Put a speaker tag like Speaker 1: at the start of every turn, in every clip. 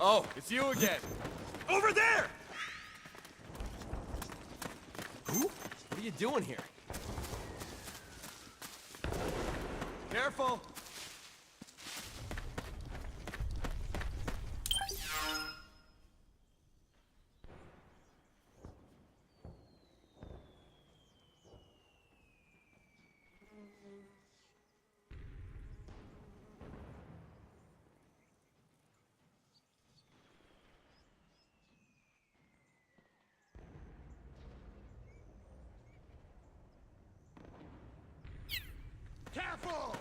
Speaker 1: Oh, it's you again.
Speaker 2: Over there!
Speaker 1: Who? What are you doing here? Careful!
Speaker 2: Careful!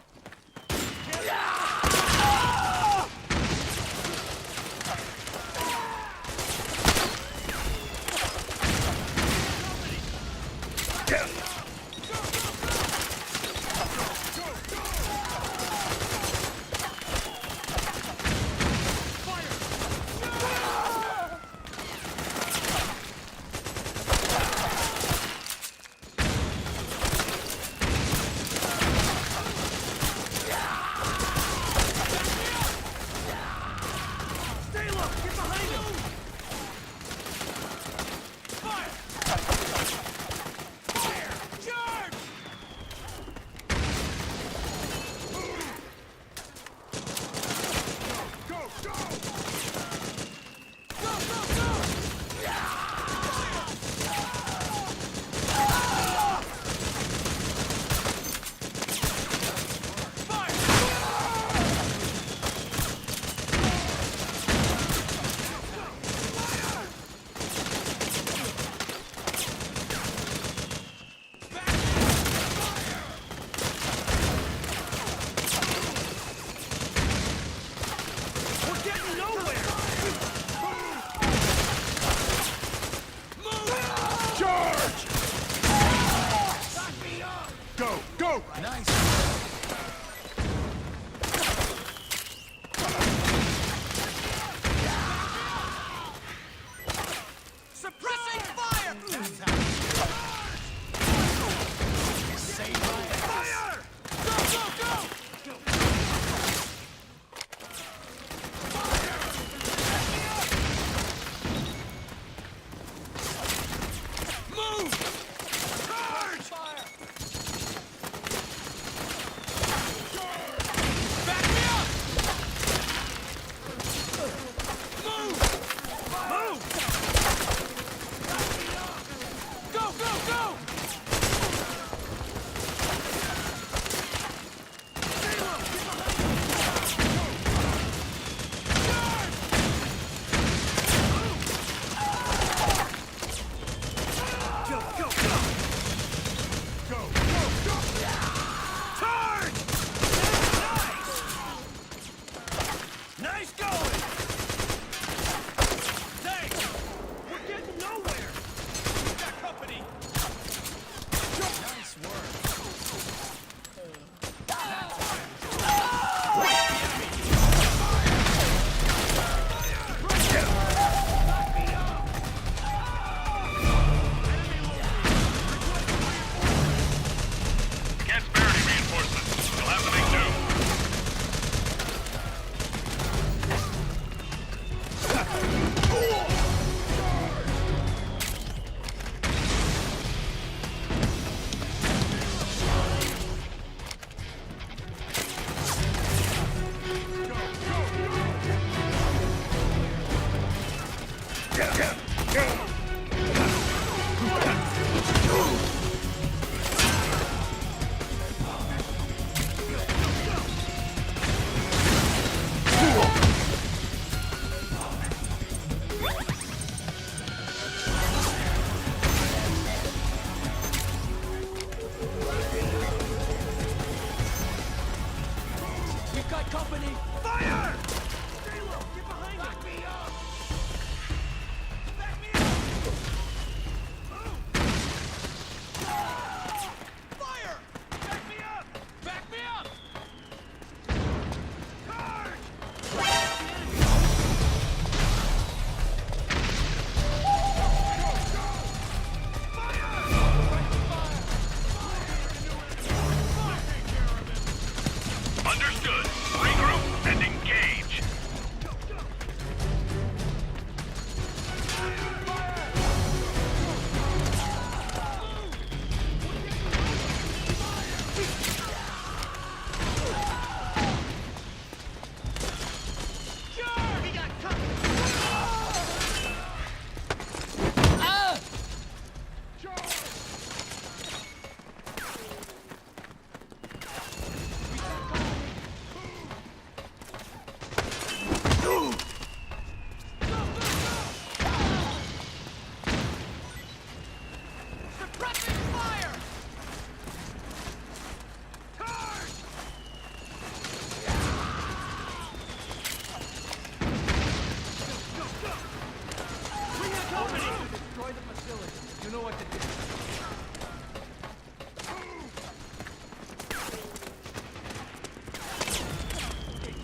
Speaker 1: You know what to do.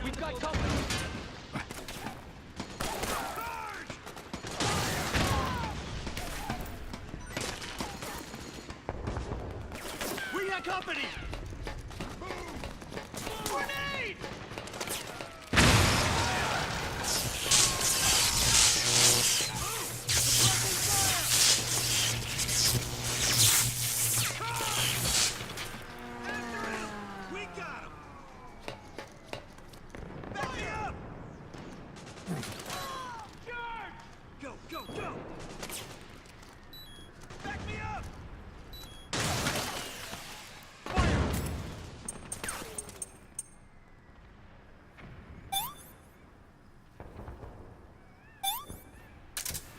Speaker 1: We've got company.
Speaker 2: We got company! Grenade! After him! We got him! Back me up! Charge! Go, go, go! Back me up!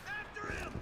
Speaker 2: After him!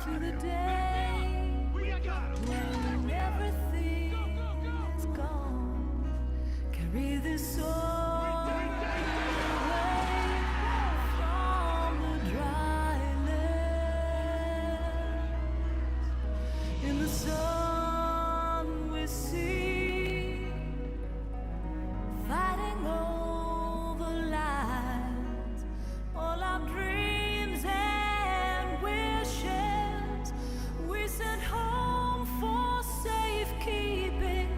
Speaker 3: To the day when everything is gone, carry this soul away from the dry land. In the sun we see, fighting over lives, all our dreams and wishes we sent home for safekeeping,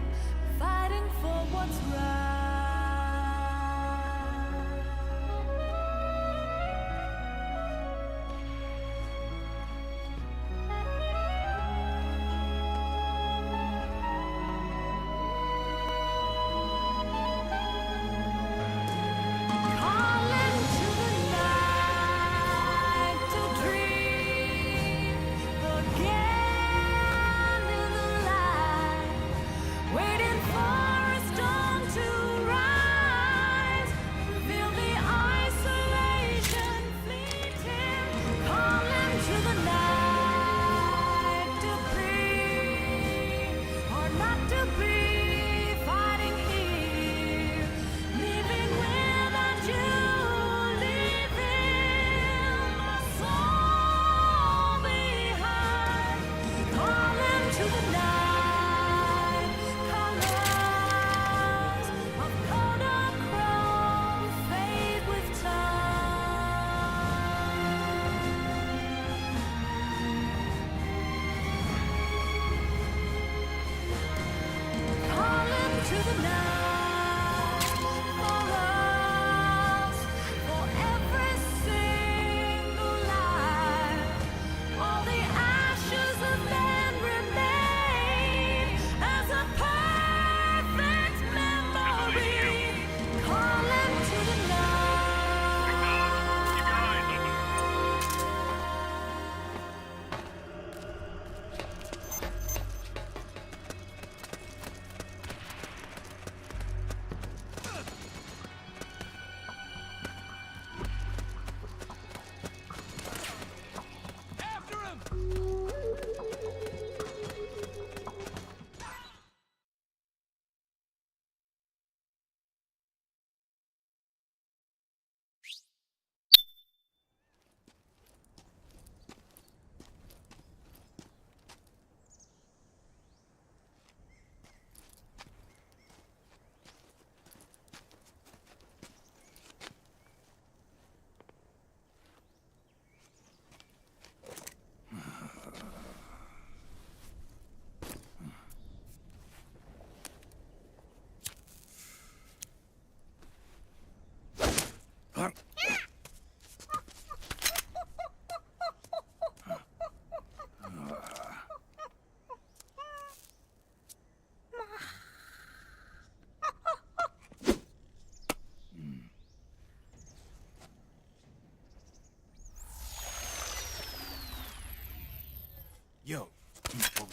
Speaker 3: fighting for what's right. Calling to the night to dream again in the light, waiting for a storm to rise, reveal the isolation fleeting. Calling to the night to be or not to be, fighting here, living without you, leaving my soul behind. Calling to the night, colors of Kodachrome fade with time. Calling to the night, for us, for every single life. All the ashes of men remain as a perfect memory. Calling to the night.
Speaker 1: After him!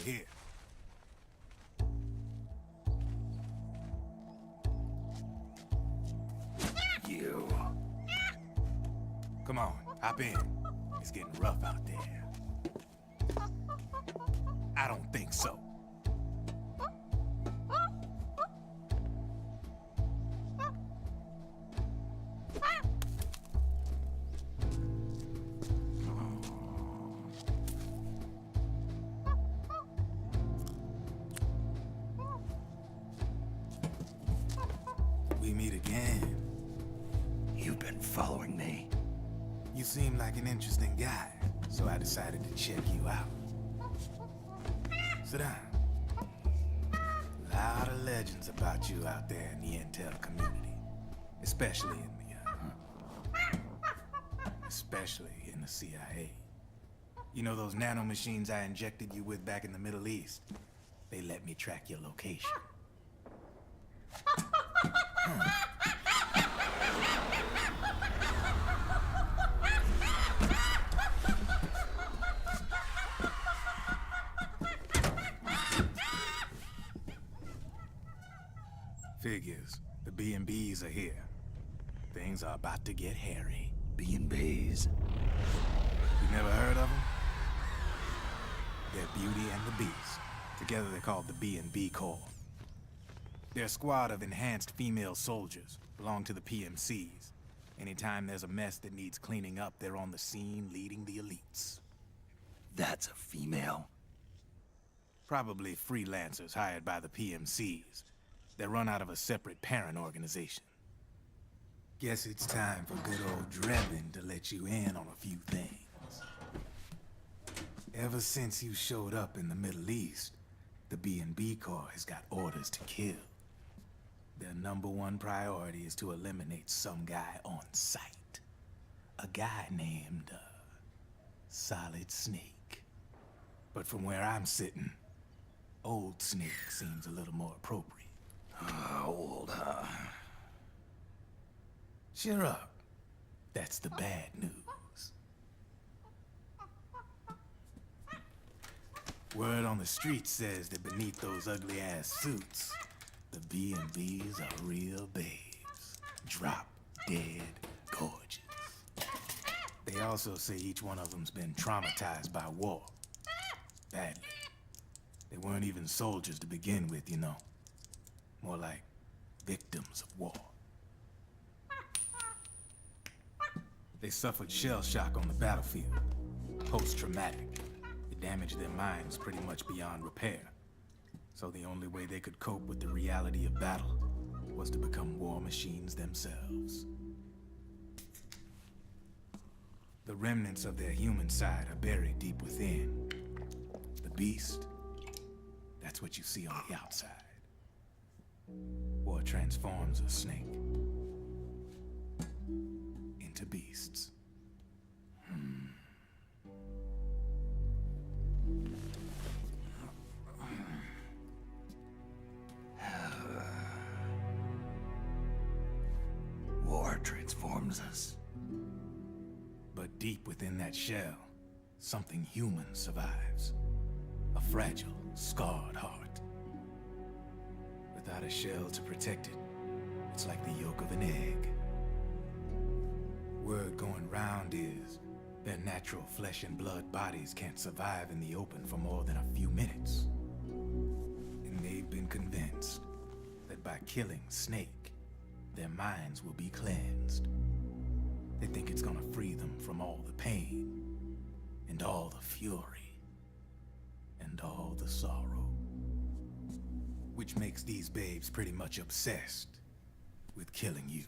Speaker 4: over here. You. Come on, hop in. It's getting rough out there. I don't think so. We meet again.
Speaker 5: You've been following me.
Speaker 4: You seem like an interesting guy, so I decided to check you out. Sit down. A lot of legends about you out there in the intel community, especially in the CIA. You know those nanomachines I injected you with back in the Middle East? They let me track your location. Figures. The B&Bs are here. Things are about to get hairy.
Speaker 5: B&Bs.
Speaker 4: You never heard of them? They're Beauty and the Beast. Together they're called the B&B Corps. They're a squad of enhanced female soldiers, belong to the PMCs. Anytime there's a mess that needs cleaning up, they're on the scene leading the elites.
Speaker 5: That's a female.
Speaker 4: Probably freelancers hired by the PMCs. They're run out of a separate parent organization. Guess it's time for good old Drebin to let you in on a few things. Ever since you showed up in the Middle East, the B&B Corps has got orders to kill. Their #1 priority is to eliminate some guy on sight. A guy named, Solid Snake. But from where I'm sitting, Old Snake seems a little more appropriate.
Speaker 5: Old, huh?
Speaker 4: Cheer up. That's the bad news. Word on the street says that beneath those ugly-ass suits, the B&Bs are real babes. Drop dead gorgeous. They also say each one of them's been traumatized by war. Badly. They weren't even soldiers to begin with, you know. More like victims of war. They suffered shell shock on the battlefield. Post-traumatic. It damaged their minds pretty much beyond repair. So the only way they could cope with the reality of battle was to become war machines themselves. The remnants of their human side are buried deep within. The beast, that's what you see on the outside. War transforms a snake into beasts.
Speaker 5: War transforms us.
Speaker 4: But deep within that shell, something human survives. A fragile, scarred heart. Without a shell to protect it, it's like the yolk of an egg. Word going round is their natural flesh and blood bodies can't survive in the open for more than a few minutes. And they've been convinced that by killing Snake, their minds will be cleansed. They think it's gonna free them from all the pain, and all the fury, and all the sorrow. Which makes these babes pretty much obsessed with killing you.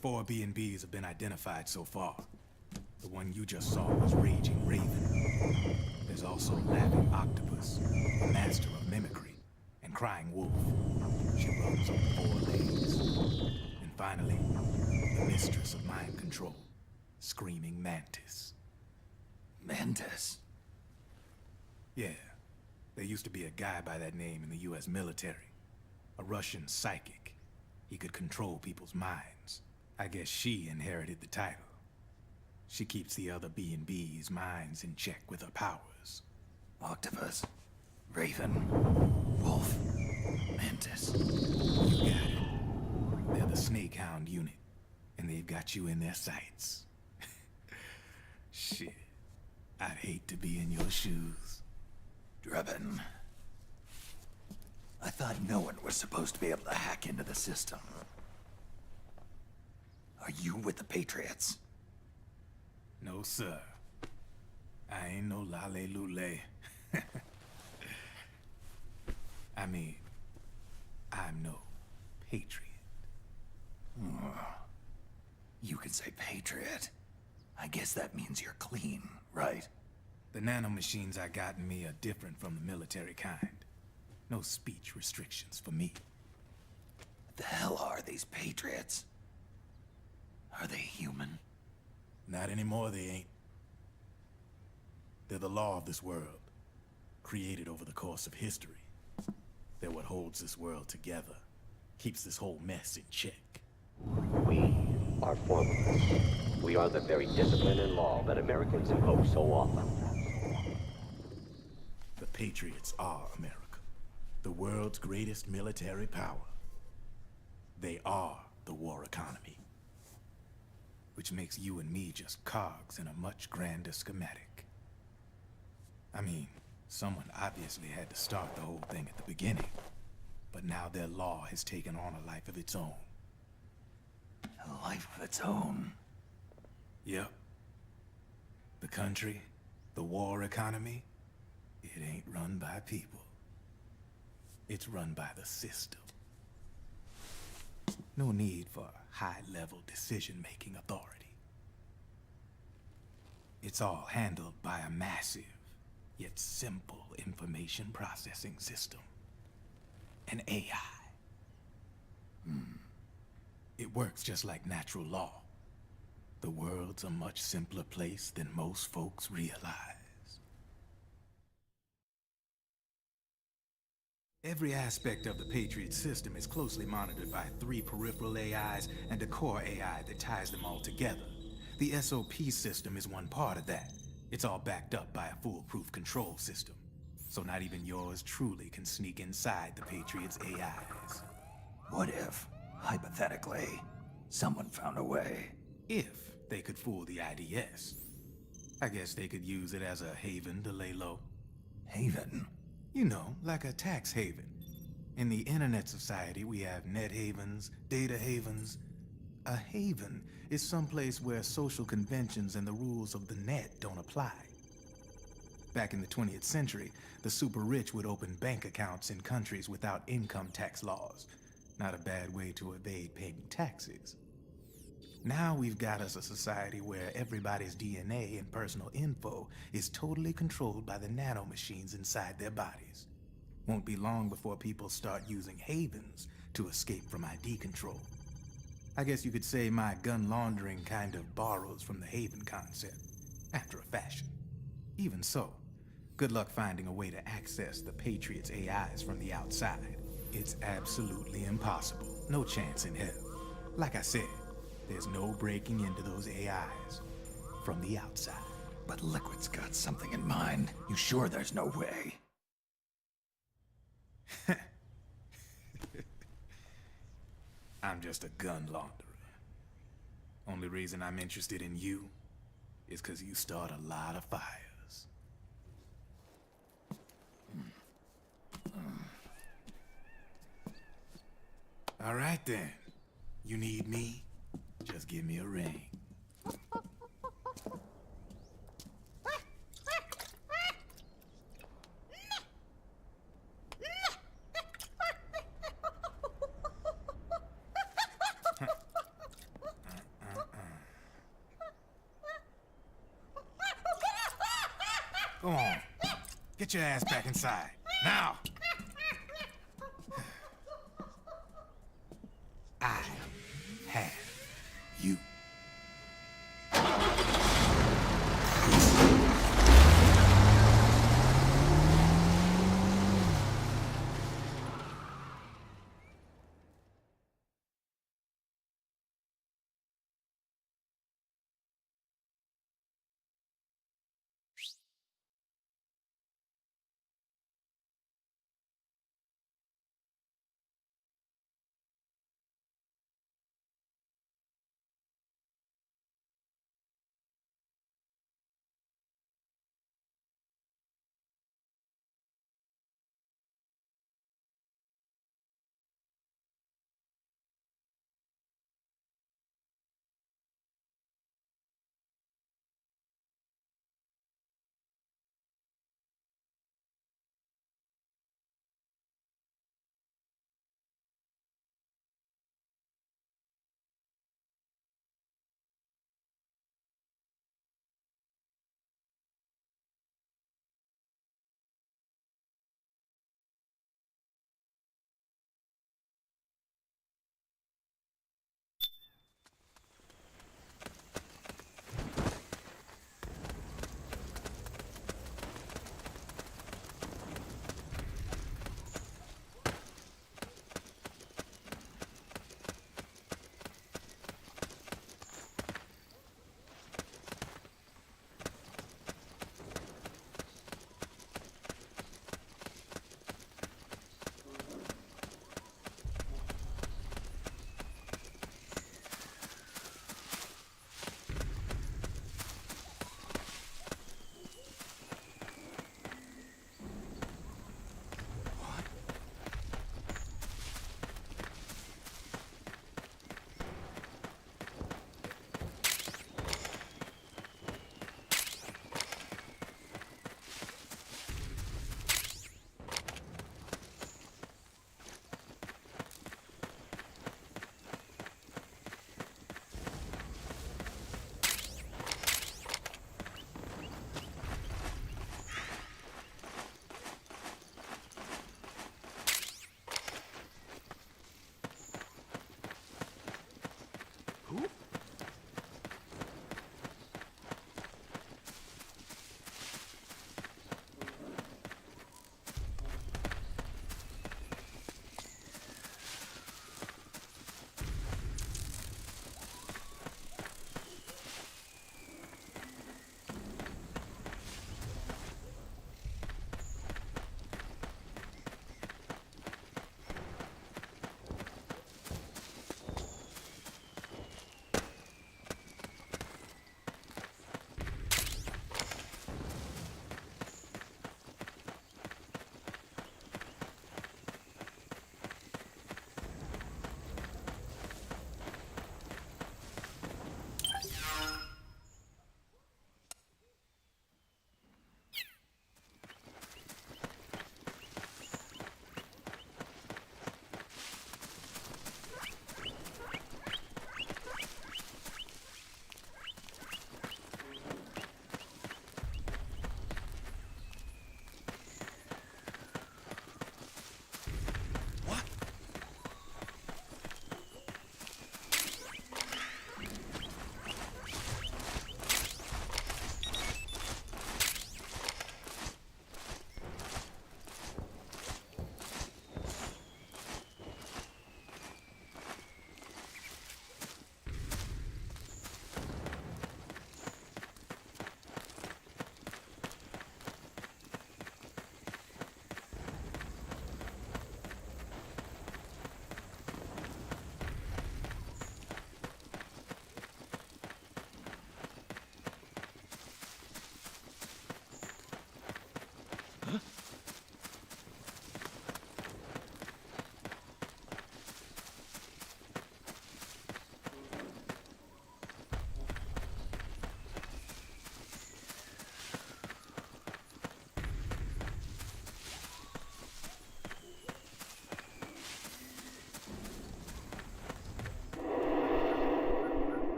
Speaker 4: 4 B&Bs have been identified so far. The one you just saw was Raging Raven. There's also Laughing Octopus, the master of mimicry, and Crying Wolf. She runs on 4 legs. And finally, the mistress of mind control, Screaming Mantis.
Speaker 5: Mantis?
Speaker 4: Yeah. There used to be a guy by that name in the US military. A Russian psychic. He could control people's minds. I guess she inherited the title. She keeps the other B&B's minds in check with her powers.
Speaker 5: Octopus. Raven. Wolf. Mantis.
Speaker 4: You got it. They're the Snake Hound unit, and they've got you in their sights. Shit. I'd hate to be in your shoes.
Speaker 5: Drebin. I thought no one was supposed to be able to hack into the system. Are you with the Patriots?
Speaker 4: No, sir. I ain't no lale-lule. I mean, I'm no patriot.
Speaker 5: You can say Patriot. I guess that means you're clean, right?
Speaker 4: The nanomachines I got in me are different from the military kind. No speech restrictions for me.
Speaker 5: What the hell are these Patriots? Are they human?
Speaker 4: Not anymore, they ain't. They're the law of this world, created over the course of history. They're what holds this world together, keeps this whole mess in check.
Speaker 6: We are formalists. We are the very discipline and law that Americans invoke so often.
Speaker 4: The Patriots are America, the world's greatest military power. They are the war economy, which makes you and me just cogs in a much grander schematic. I mean, someone obviously had to start the whole thing at the beginning, but now their law has taken on a life of its own.
Speaker 5: A life of its own.
Speaker 4: Yep. The country, the war economy, it ain't run by people. It's run by the system. No need for high-level decision-making authority. It's all handled by a massive, yet simple information processing system. An AI. It works just like natural law. The world's a much simpler place than most folks realize. Every aspect of the Patriot system is closely monitored by 3 peripheral AIs and a core AI that ties them all together. The SOP system is one part of that. It's all backed up by a foolproof control system. So not even yours truly can sneak inside the Patriots' AIs.
Speaker 5: What if, hypothetically, someone found a way?
Speaker 4: If they could fool the IDS. I guess they could use it as a haven to lay low.
Speaker 5: Haven?
Speaker 4: You know, like a tax haven. In the internet society, we have net havens, data havens. A haven is someplace where social conventions and the rules of the net don't apply. Back in the 20th century, the super rich would open bank accounts in countries without income tax laws. Not a bad way to evade paying taxes. Now we've got us a society where everybody's DNA and personal info is totally controlled by the nanomachines inside their bodies. Won't be long before people start using havens to escape from ID control. I guess you could say my gun laundering kind of borrows from the haven concept, after a fashion. Even so, good luck finding a way to access the Patriots' AIs from the outside. It's absolutely impossible. No chance in hell. Like I said, there's no breaking into those AIs from the outside.
Speaker 5: But Liquid's got something in mind. You sure there's no way?
Speaker 4: I'm just a gun launderer. Only reason I'm interested in you is because you start a lot of fires. All right then. You need me? Just give me a ring. Go on. Get your ass back inside. Now! I have you.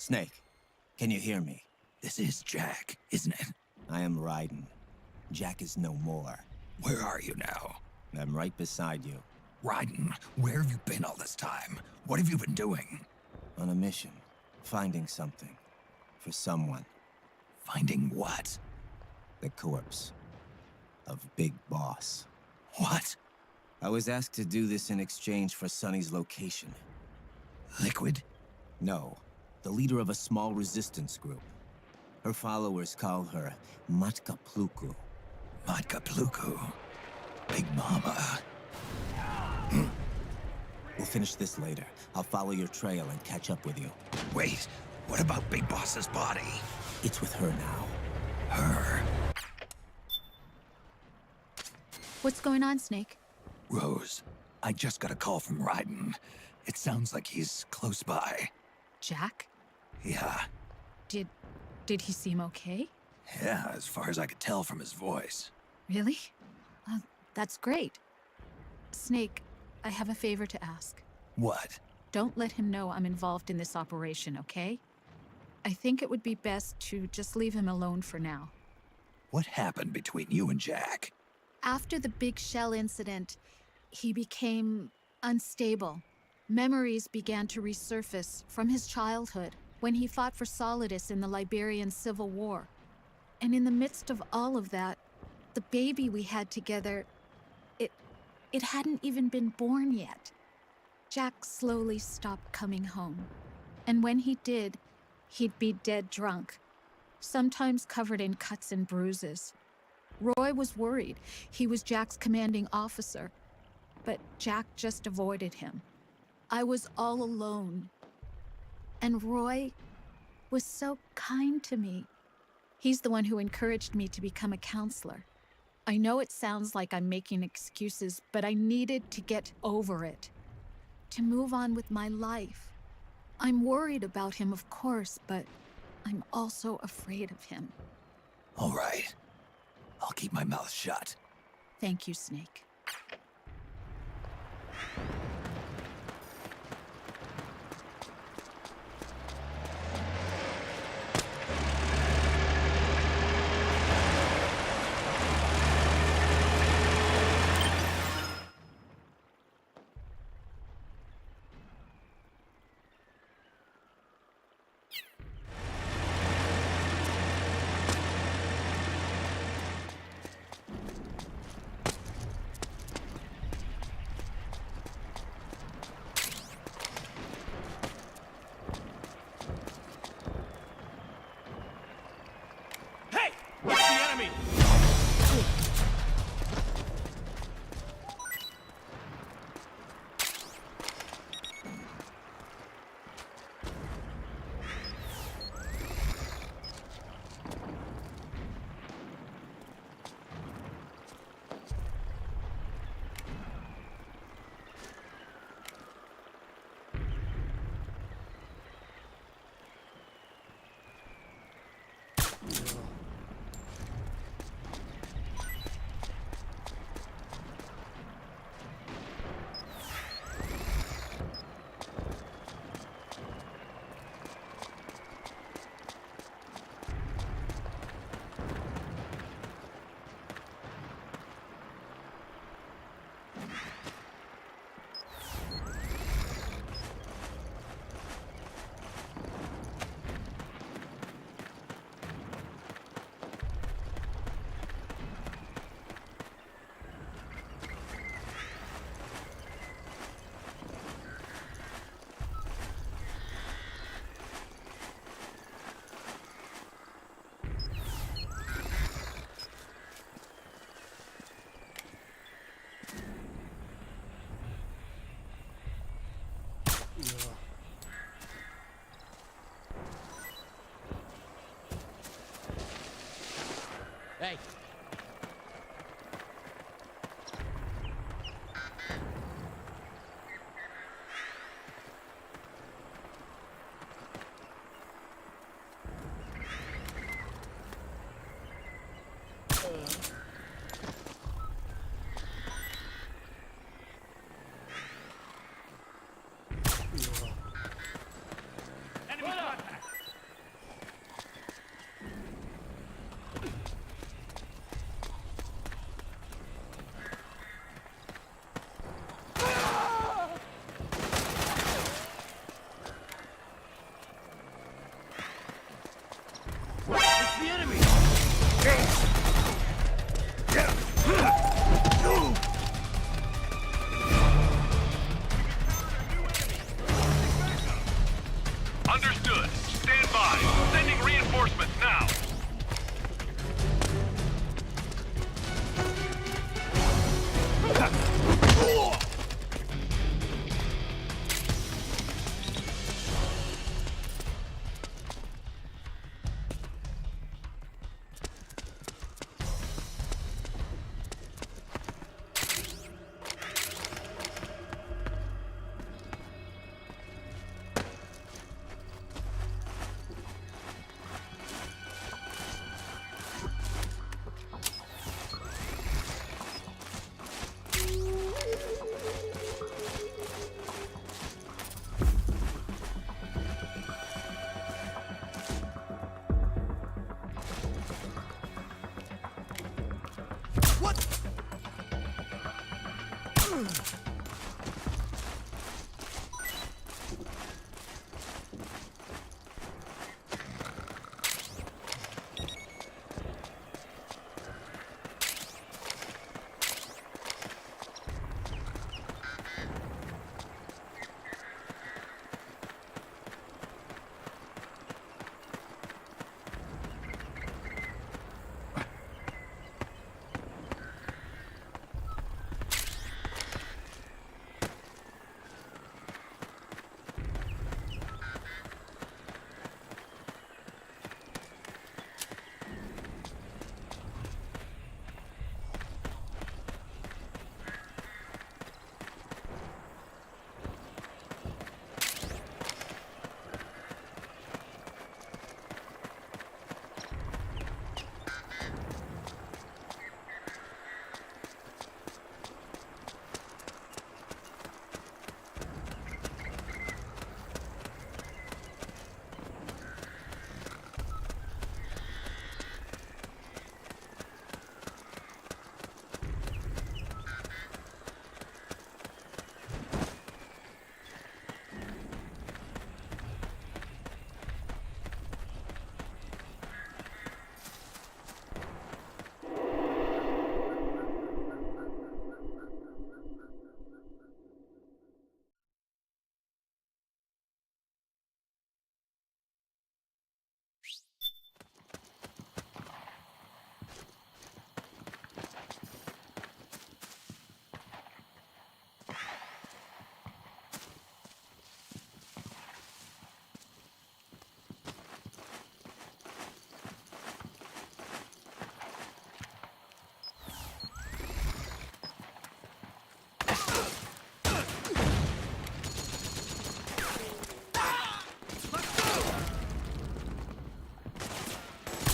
Speaker 5: Snake, can you hear me? This is Jack, isn't it? I am Raiden. Jack is no more. Where are you now? I'm right beside you. Raiden, where have you been all this time? What have you been doing? On a mission. Finding something. For someone. Finding what? The corpse. Of Big Boss. What? I was asked to do this in exchange for Sonny's location. Liquid? No. The leader of a small resistance group. Her followers call her Matka Pluku. Matka Pluku? Big Mama. We'll finish this later. I'll follow your trail and catch up with you. Wait, what about Big Boss's body? It's with her now. Her?
Speaker 3: What's going on, Snake?
Speaker 5: Rose, I just got a call from Raiden. It sounds like he's close by.
Speaker 3: Jack?
Speaker 5: Yeah,
Speaker 3: Did he seem okay?
Speaker 5: yeah, as far as I could tell from his voice.
Speaker 3: Really? Well, that's great. Snake, I have a favor to ask.
Speaker 5: What?
Speaker 3: Don't let him know I'm involved in this operation, okay? I think it would be best to just leave him alone for now.
Speaker 5: What happened between you and Jack?
Speaker 3: After the Big Shell incident, he became unstable. Memories began to resurface from his childhood when he fought for Solidus in the Liberian Civil War. And in the midst of all of that, the baby we had together, it hadn't even been born yet. Jack slowly stopped coming home. And when he did, he'd be dead drunk, sometimes covered in cuts and bruises. Roy was worried. He was Jack's commanding officer. But Jack just avoided him. I was all alone. And Roy was so kind to me. He's the one who encouraged me to become a counselor. I know it sounds like I'm making excuses, but I needed to get over it. To move on with my life. I'm worried about him, of course, but I'm also afraid of him.
Speaker 5: All right. I'll keep my mouth shut.
Speaker 3: Thank you, Snake.
Speaker 2: Hey! It's the enemy!
Speaker 1: Hey,
Speaker 2: Enemy contact!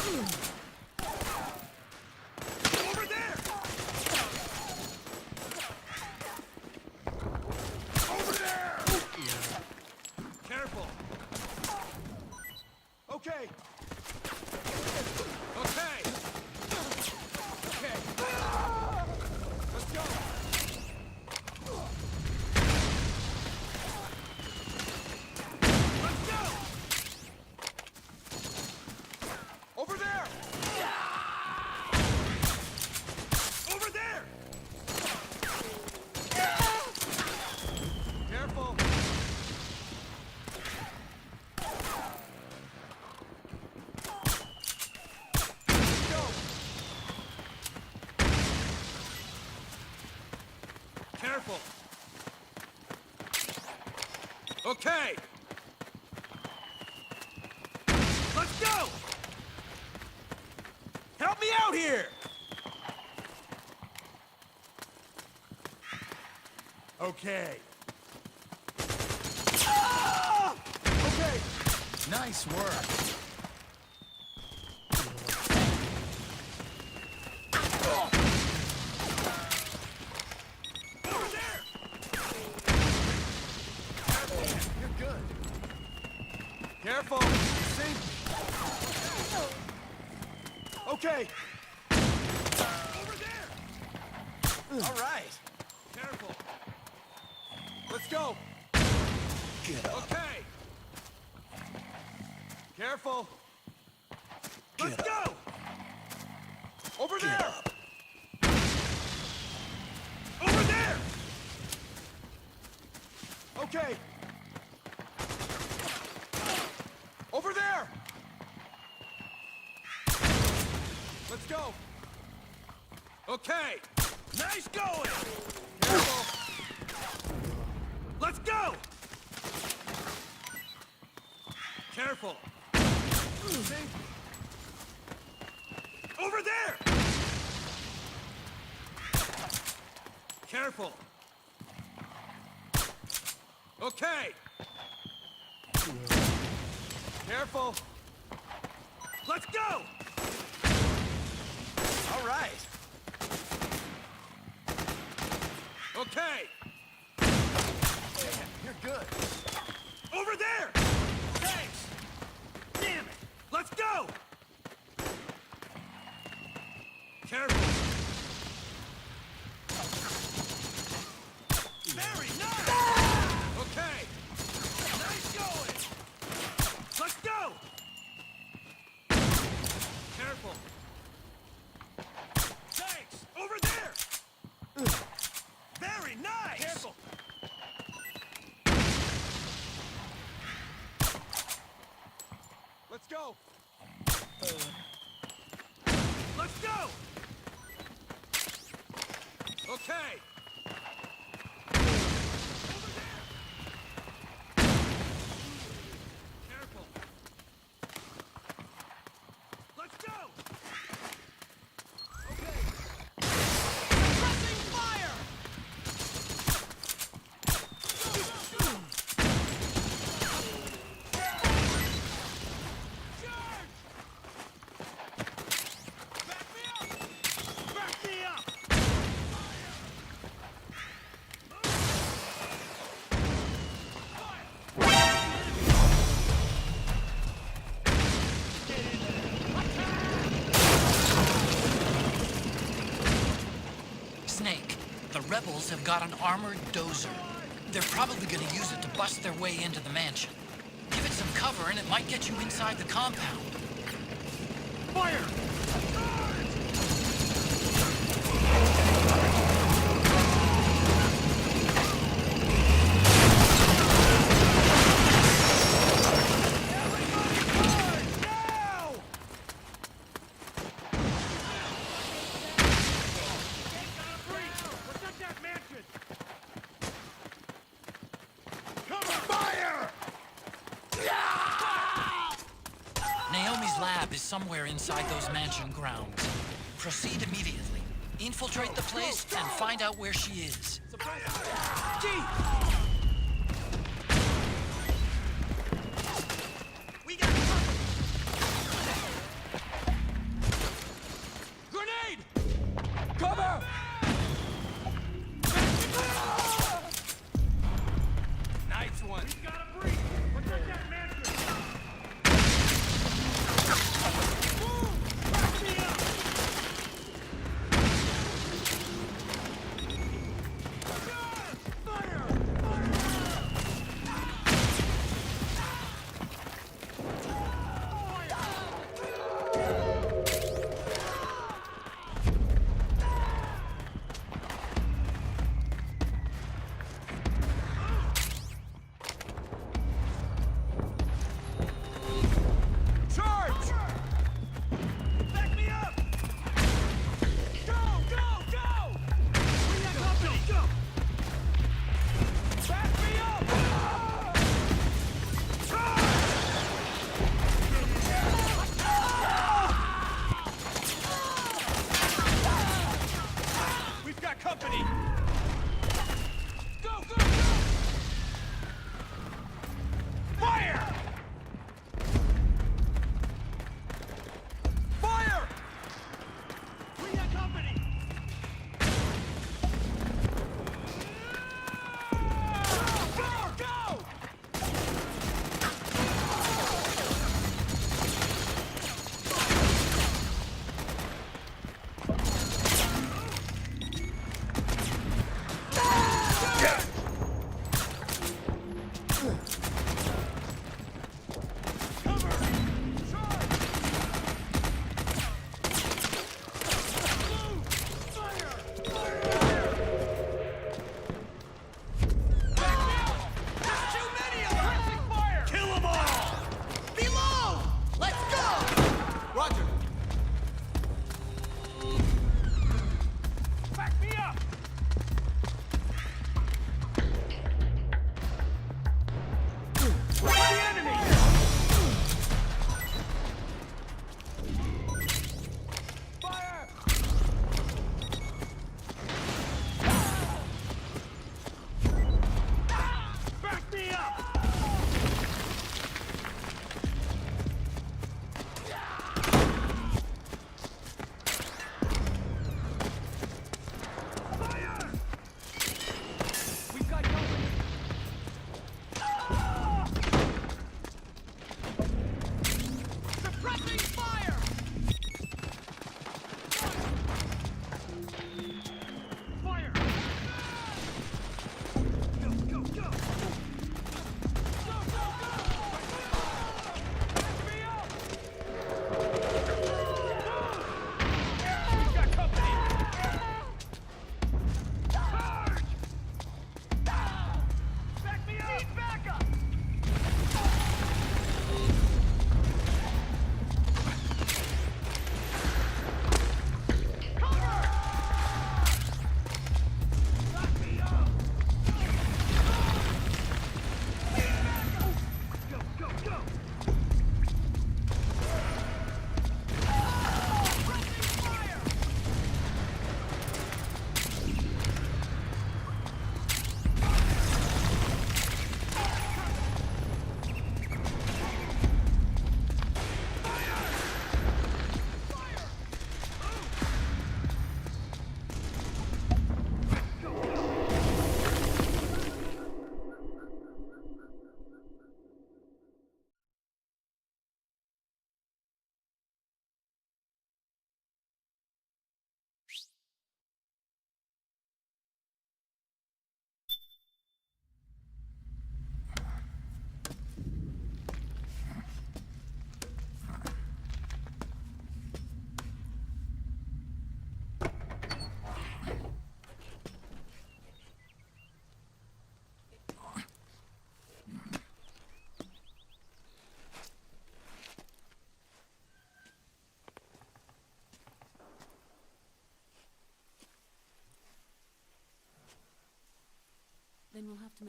Speaker 2: Over there! Over there! Careful! Okay! Okay! Okay! Let's go! Let's go! Over there! Over there! Careful! Let's go! Careful! Okay! Let's go! Help me out here! Okay. Ah! Okay.
Speaker 5: Nice work.
Speaker 2: Over there!
Speaker 5: You're good.
Speaker 2: Careful! See? Okay. Over there!
Speaker 5: All right.
Speaker 2: Careful. Let's go.
Speaker 5: Get up.
Speaker 2: Okay. Careful. Let's
Speaker 5: Get
Speaker 2: go. Over
Speaker 5: Get
Speaker 2: there.
Speaker 5: up.
Speaker 2: Over there. Okay. Over there. Let's go. Okay. Nice going. Careful. Let's go. Careful. See? Over there. Careful. Okay. Careful. Let's go.
Speaker 5: All right.
Speaker 2: Okay.
Speaker 5: You're good.
Speaker 2: Over there. Thanks. Damn it. Let's go. Careful. Very nice. Okay. Nice going. Let's go. Careful. Thanks. Over there. Very nice. Careful. Let's go. Let's go. Okay. Over there. Careful. Let's go. Okay. Pressing fire. Go, go, go. Charge. Back me up. Back me up.
Speaker 1: Snake, the rebels have got an armored dozer. They're probably gonna use it to bust their way into the mansion. Give it some cover and it might get you inside the compound.
Speaker 2: Fire! Now! Protect that mansion! Cover fire!
Speaker 1: Naomi's lab is somewhere inside those mansion grounds. Proceed immediately. Infiltrate the place and find out where she is.
Speaker 2: Gee! We got company!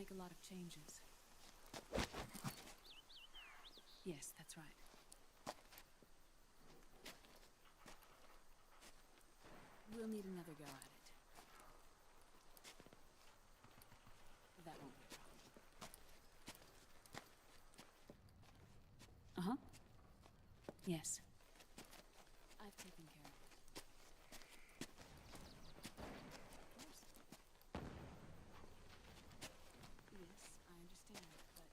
Speaker 7: make a lot of changes. Yes, that's right. We'll need another go at it. That won't be a problem. Uh-huh. Yes. I've taken care of it. Of course. Yes, I understand, but...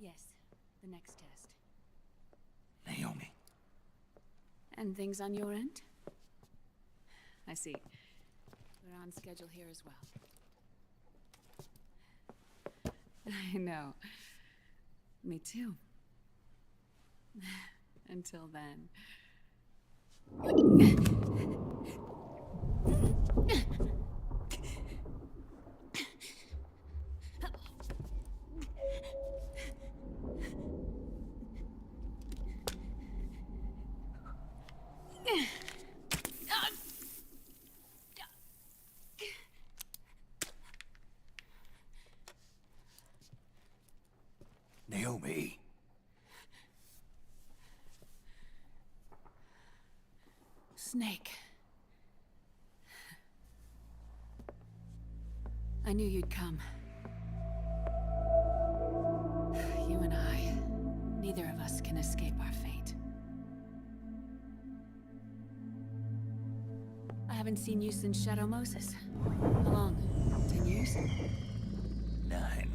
Speaker 7: Yes, the next test.
Speaker 5: Naomi.
Speaker 7: And things on your end? I see. We're on schedule here as well. I know. Me too. Until then.
Speaker 5: Naomi.
Speaker 7: Snake. I knew you'd come. You and I, neither of us can escape our fate. I haven't seen you since Shadow Moses. How long? 10 years?
Speaker 5: 9.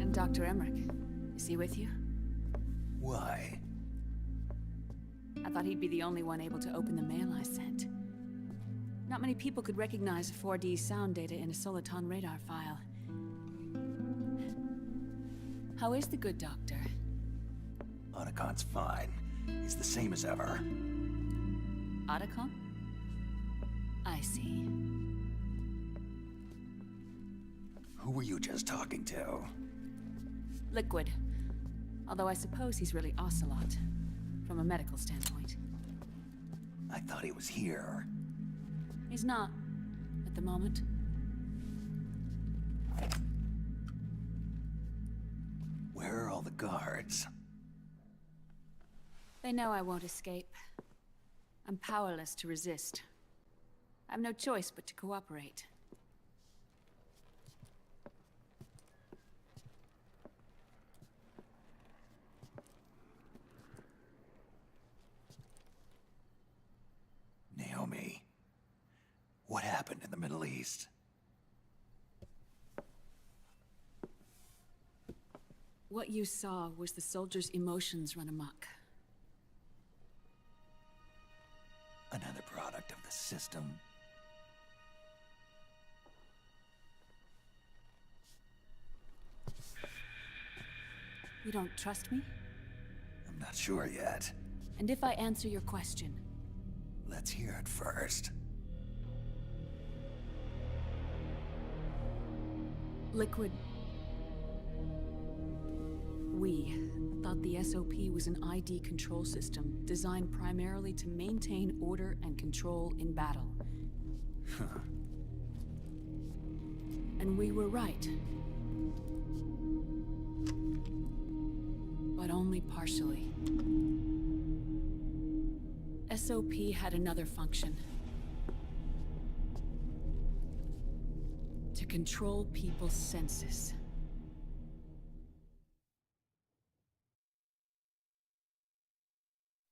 Speaker 7: And Dr. Emmerich, is he with you?
Speaker 5: Why?
Speaker 7: I thought he'd be the only one able to open the mail I sent. Not many people could recognize 4D sound data in a Soliton radar file. How is the good doctor?
Speaker 5: Otacon's fine. He's the same as ever.
Speaker 7: Otacon? I see.
Speaker 5: Who were you just talking to?
Speaker 7: Liquid. Although I suppose he's really Ocelot, from a medical standpoint.
Speaker 5: I thought he was here.
Speaker 7: He's not, at the moment.
Speaker 5: Where are all the guards?
Speaker 7: They know I won't escape. I'm powerless to resist. I have no choice but to cooperate.
Speaker 5: Naomi. What happened in the Middle East?
Speaker 7: What you saw was the soldiers' emotions run amok.
Speaker 5: Another product of the system.
Speaker 7: You don't trust me?
Speaker 5: I'm not sure yet.
Speaker 7: And if I answer your question?
Speaker 5: Let's hear it first.
Speaker 7: Liquid... We thought the SOP was an ID control system designed primarily to maintain order and control in battle.
Speaker 5: Huh.
Speaker 7: And we were right. But only partially. SOP had another function. To control people's senses.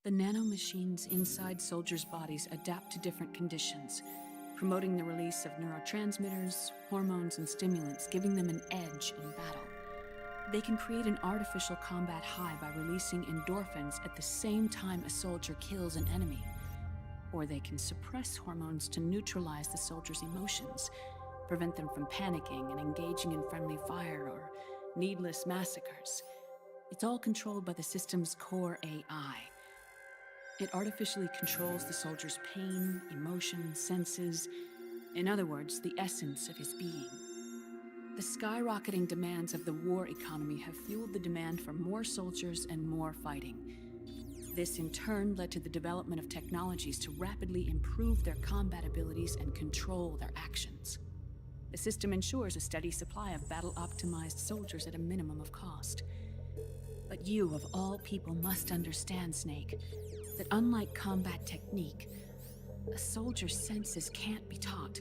Speaker 7: The nanomachines inside soldiers' bodies adapt to different conditions, promoting the release of neurotransmitters, hormones, and stimulants, giving them an edge in battle. They can create an artificial combat high by releasing endorphins at the same time a soldier kills an enemy. Or they can suppress hormones to neutralize the soldiers' emotions, prevent them from panicking and engaging in friendly fire or needless massacres. It's all controlled by the system's core AI. It artificially controls the soldier's pain, emotion, senses, in other words, the essence of his being. The skyrocketing demands of the war economy have fueled the demand for more soldiers and more fighting. This in turn led to the development of technologies to rapidly improve their combat abilities and control their actions. The system ensures a steady supply of battle-optimized soldiers at a minimum of cost. But you, of all people, must understand, Snake, that unlike combat technique, a soldier's senses can't be taught.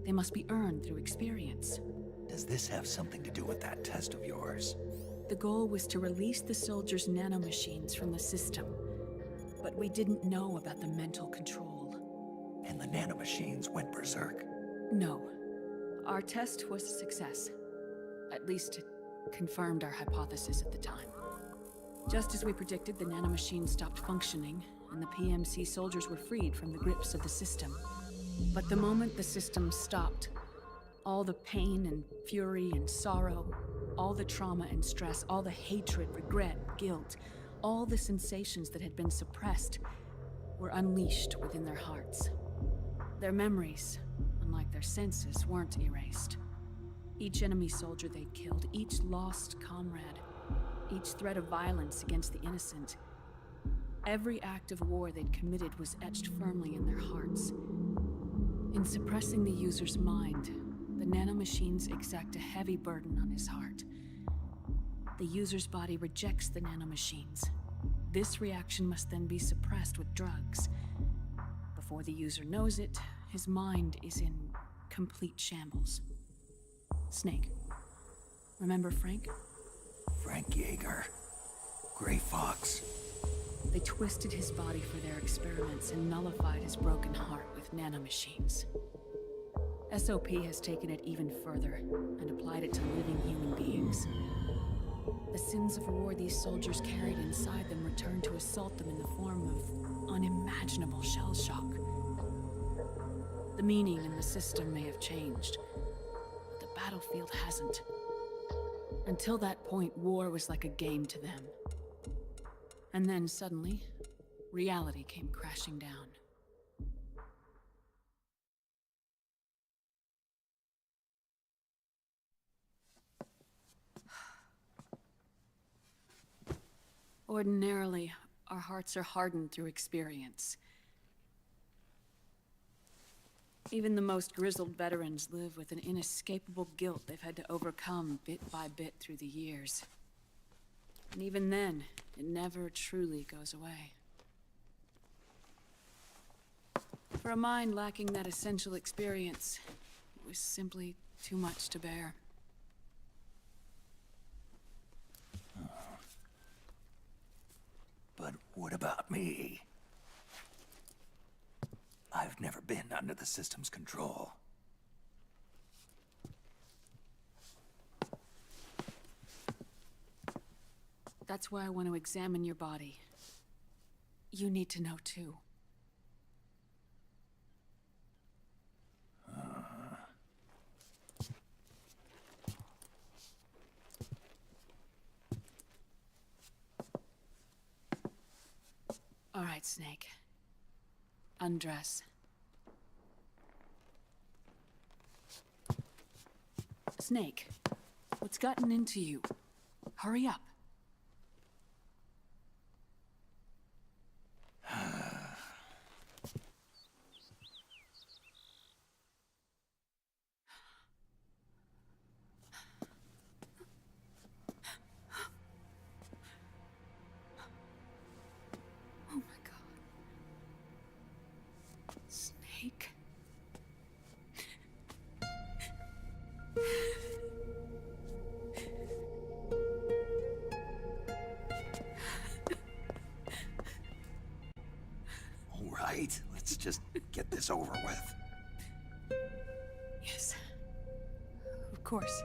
Speaker 7: They must be earned through experience.
Speaker 5: Does this have something to do with that test of yours?
Speaker 7: The goal was to release the soldiers' nanomachines from the system, but we didn't know about the mental control.
Speaker 5: And the nanomachines went berserk?
Speaker 7: No. Our test was a success. At least it confirmed our hypothesis at the time. Just as we predicted, the nanomachines stopped functioning, and the PMC soldiers were freed from the grips of the system. But the moment the system stopped, all the pain and fury and sorrow, all the trauma and stress, all the hatred, regret, guilt, all the sensations that had been suppressed were unleashed within their hearts. Their memories, unlike their senses, weren't erased. Each enemy soldier they'd killed, each lost comrade, each threat of violence against the innocent, every act of war they'd committed was etched firmly in their hearts. In suppressing the user's mind, the nanomachines exact a heavy burden on his heart. The user's body rejects the nanomachines. This reaction must then be suppressed with drugs. Before the user knows it, his mind is in complete shambles. Snake, remember Frank?
Speaker 5: Frank Yeager. Gray Fox.
Speaker 7: They twisted his body for their experiments and nullified his broken heart with nanomachines. SOP has taken it even further and applied it to living human beings. The sins of war these soldiers carried inside them returned to assault them in the form of unimaginable shell shock. The meaning in the system may have changed, but the battlefield hasn't. Until that point, war was like a game to them. And then suddenly, reality came crashing down. Ordinarily, our hearts are hardened through experience. Even the most grizzled veterans live with an inescapable guilt they've had to overcome bit by bit through the years. And even then, it never truly goes away. For a mind lacking that essential experience, it was simply too much to bear.
Speaker 5: But what about me? I've never been under the system's control.
Speaker 7: That's why I want to examine your body. You need to know too. All right, Snake. Undress. Snake, what's gotten into you? Hurry up. Oh my God. Snake.
Speaker 5: All right, let's just get this over with.
Speaker 7: Yes. Of course.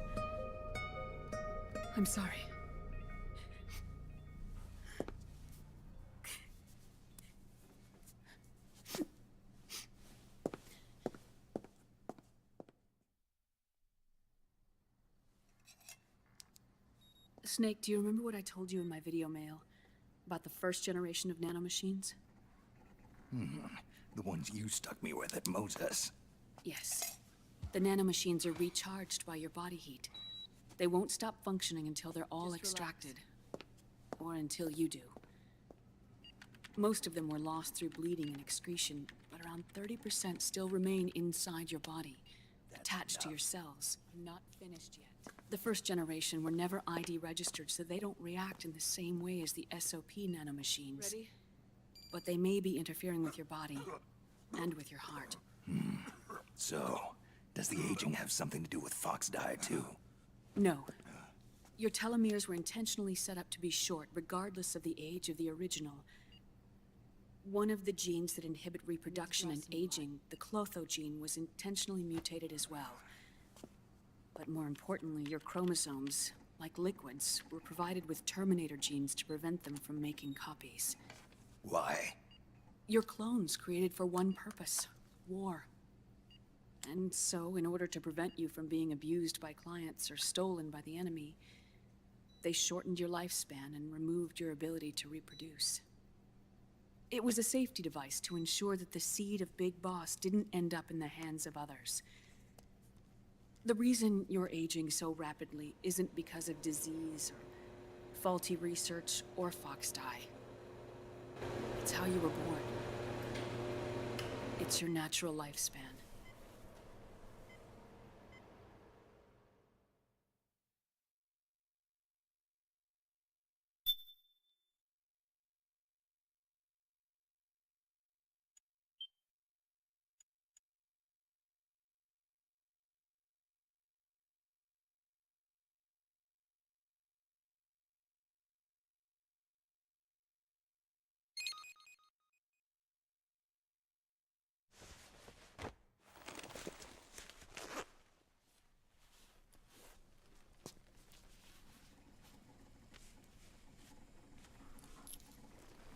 Speaker 7: I'm sorry. Snake, do you remember what I told you in my video mail about the first generation of nanomachines?
Speaker 5: The ones you stuck me with at Moses.
Speaker 7: Yes. The nanomachines are recharged by your body heat. They won't stop functioning until they're all extracted. Or until you do. Most of them were lost through bleeding and excretion, but around 30% still remain inside your body, attached to your cells. I'm not finished yet. The first generation were never ID registered, so they don't react in the same way as the SOP nanomachines. Ready? But they may be interfering with your body, and with your heart.
Speaker 5: So, does the aging have something to do with Fox die too?
Speaker 7: No. Your telomeres were intentionally set up to be short, regardless of the age of the original. One of the genes that inhibit reproduction and aging, the Clotho gene, was intentionally mutated as well. But more importantly, your chromosomes, like liquids, were provided with Terminator genes to prevent them from making copies.
Speaker 5: Why?
Speaker 7: Your clones created for one purpose: war. And so, in order to prevent you from being abused by clients or stolen by the enemy, they shortened your lifespan and removed your ability to reproduce. It was a safety device to ensure that the seed of Big Boss didn't end up in the hands of others. The reason you're aging so rapidly isn't because of disease or faulty research or Fox die. It's how you were born. It's your natural lifespan.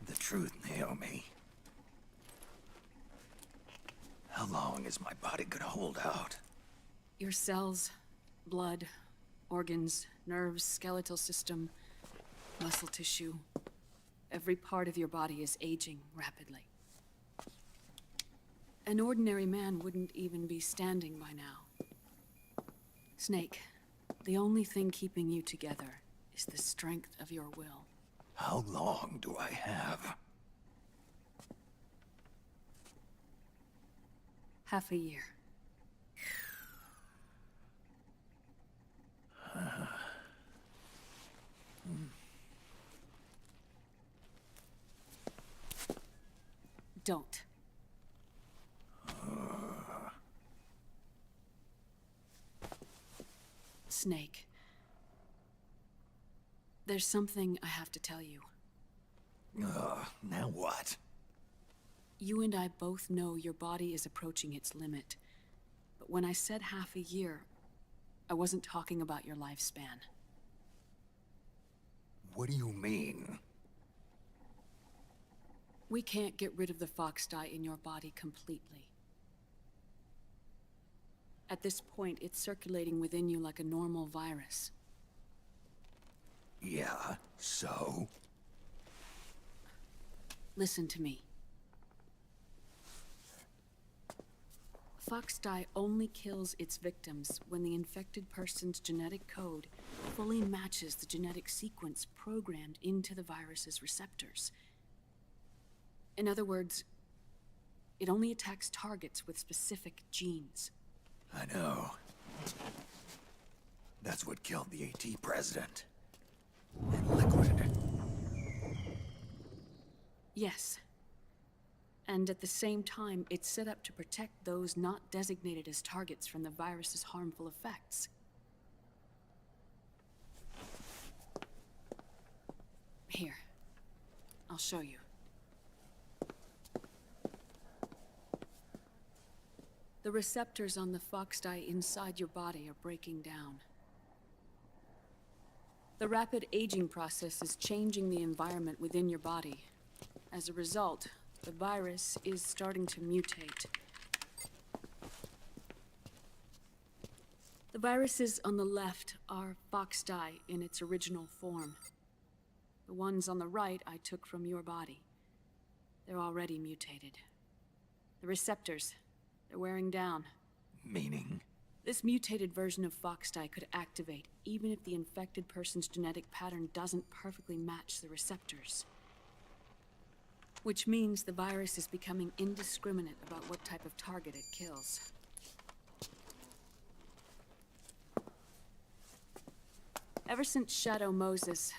Speaker 5: The truth, Naomi. How long is my body gonna hold out?
Speaker 7: Your cells, blood, organs, nerves, skeletal system, muscle tissue. Every part of your body is aging rapidly. An ordinary man wouldn't even be standing by now. Snake, the only thing keeping you together is the strength of your will.
Speaker 5: How long do I have?
Speaker 7: Half a year. Don't. Snake. There's something I have to tell you.
Speaker 5: Now what?
Speaker 7: You and I both know your body is approaching its limit. But when I said half a year, I wasn't talking about your lifespan.
Speaker 5: What do you mean?
Speaker 7: We can't get rid of the Fox die in your body completely. At this point, it's circulating within you like a normal virus.
Speaker 5: Yeah, so?
Speaker 7: Listen to me. Fox die only kills its victims when the infected person's genetic code fully matches the genetic sequence programmed into the virus's receptors. In other words, it only attacks targets with specific genes.
Speaker 5: I know. That's what killed the AT president. And Liquid.
Speaker 7: Yes. And at the same time, it's set up to protect those not designated as targets from the virus's harmful effects. Here. I'll show you. The receptors on the Fox die inside your body are breaking down. The rapid aging process is changing the environment within your body. As a result, the virus is starting to mutate. The viruses on the left are Foxdie in its original form. The ones on the right I took from your body. They're already mutated. The receptors, they're wearing down.
Speaker 5: Meaning?
Speaker 7: This mutated version of Foxdie could activate even if the infected person's genetic pattern doesn't perfectly match the receptors. Which means the virus is becoming indiscriminate about what type of target it kills. Ever since Shadow Moses,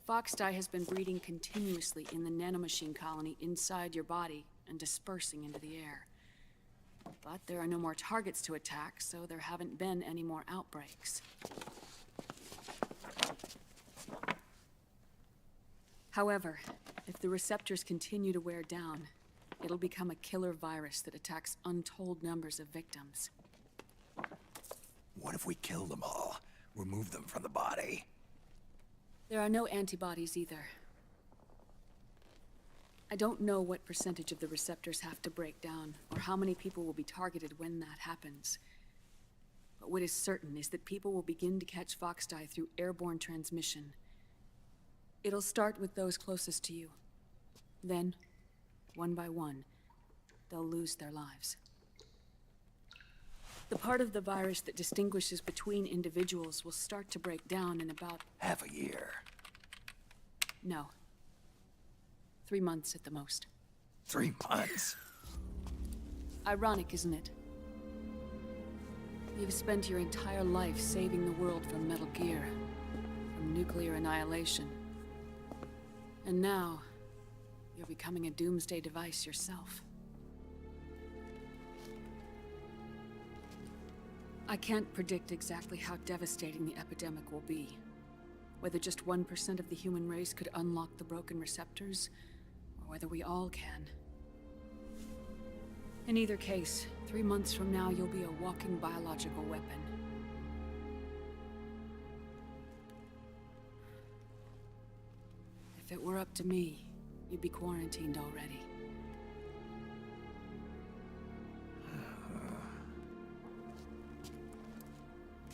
Speaker 7: Foxdie has been breeding continuously in the nanomachine colony inside your body and dispersing into the air. But there are no more targets to attack, so there haven't been any more outbreaks. However, if the receptors continue to wear down, it'll become a killer virus that attacks untold numbers of victims.
Speaker 5: What if we kill them all? Remove them from the body?
Speaker 7: There are no antibodies either. I don't know what percentage of the receptors have to break down, or how many people will be targeted when that happens. But what is certain is that people will begin to catch Foxdie through airborne transmission. It'll start with those closest to you. Then, one by one, they'll lose their lives. The part of the virus that distinguishes between individuals will start to break down in about...
Speaker 5: Half a year.
Speaker 7: No. 3 months at the most.
Speaker 5: 3 months?
Speaker 7: Ironic, isn't it? You've spent your entire life saving the world from Metal Gear, from nuclear annihilation. And now, you're becoming a doomsday device yourself. I can't predict exactly how devastating the epidemic will be. Whether just 1% of the human race could unlock the broken receptors, or whether we all can. In either case, 3 months from now, you'll be a walking biological weapon. If it were up to me, you'd be quarantined already.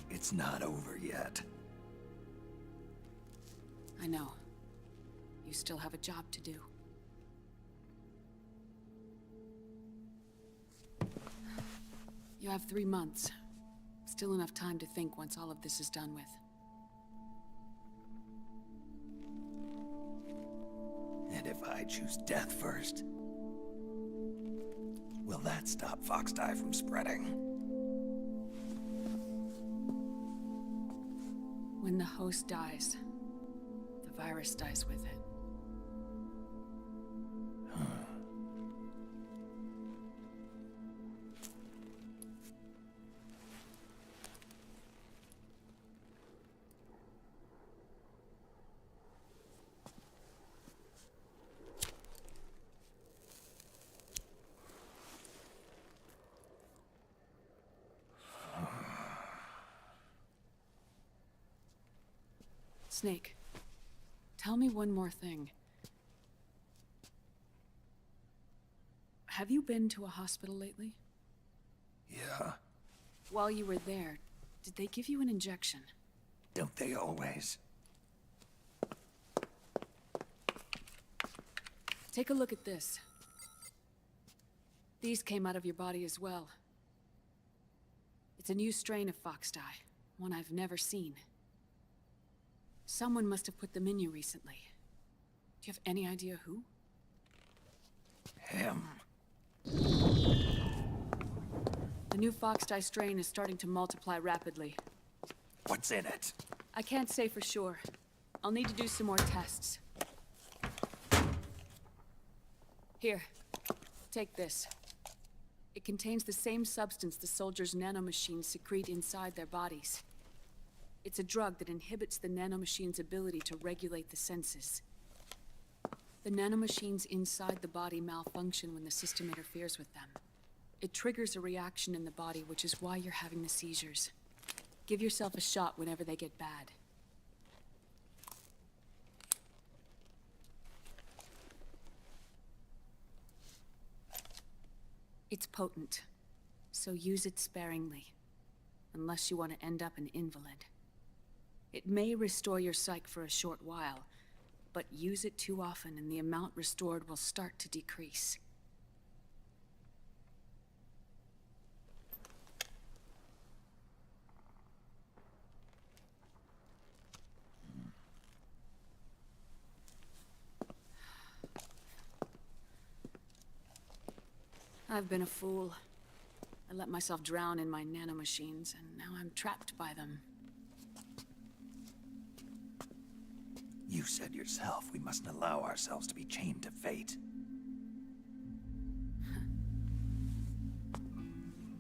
Speaker 5: It's not over yet.
Speaker 7: I know. You still have a job to do. You have 3 months. Still enough time to think once all of this is done with.
Speaker 5: And if I choose death first, will that stop Foxdie from spreading?
Speaker 7: When the host dies, the virus dies with it. Snake, tell me one more thing. Have you been to a hospital lately?
Speaker 5: Yeah.
Speaker 7: While you were there, did they give you an injection?
Speaker 5: Don't they always?
Speaker 7: Take a look at this. These came out of your body as well. It's a new strain of Foxdie, one I've never seen. Someone must have put them in you recently. Do you have any idea who?
Speaker 5: Him.
Speaker 7: The new Foxdie strain is starting to multiply rapidly.
Speaker 5: What's in it?
Speaker 7: I can't say for sure. I'll need to do some more tests. Here, take this. It contains the same substance the soldiers' nanomachines secrete inside their bodies. It's a drug that inhibits the nanomachine's ability to regulate the senses. The nanomachines inside the body malfunction when the system interferes with them. It triggers a reaction in the body, which is why you're having the seizures. Give yourself a shot whenever they get bad. It's potent, so use it sparingly. unless you want to end up an invalid. It may restore your psyche for a short while, but use it too often and the amount restored will start to decrease. I've been a fool. I let myself drown in my nanomachines, and now I'm trapped by them.
Speaker 5: You said yourself we mustn't allow ourselves to be chained to fate.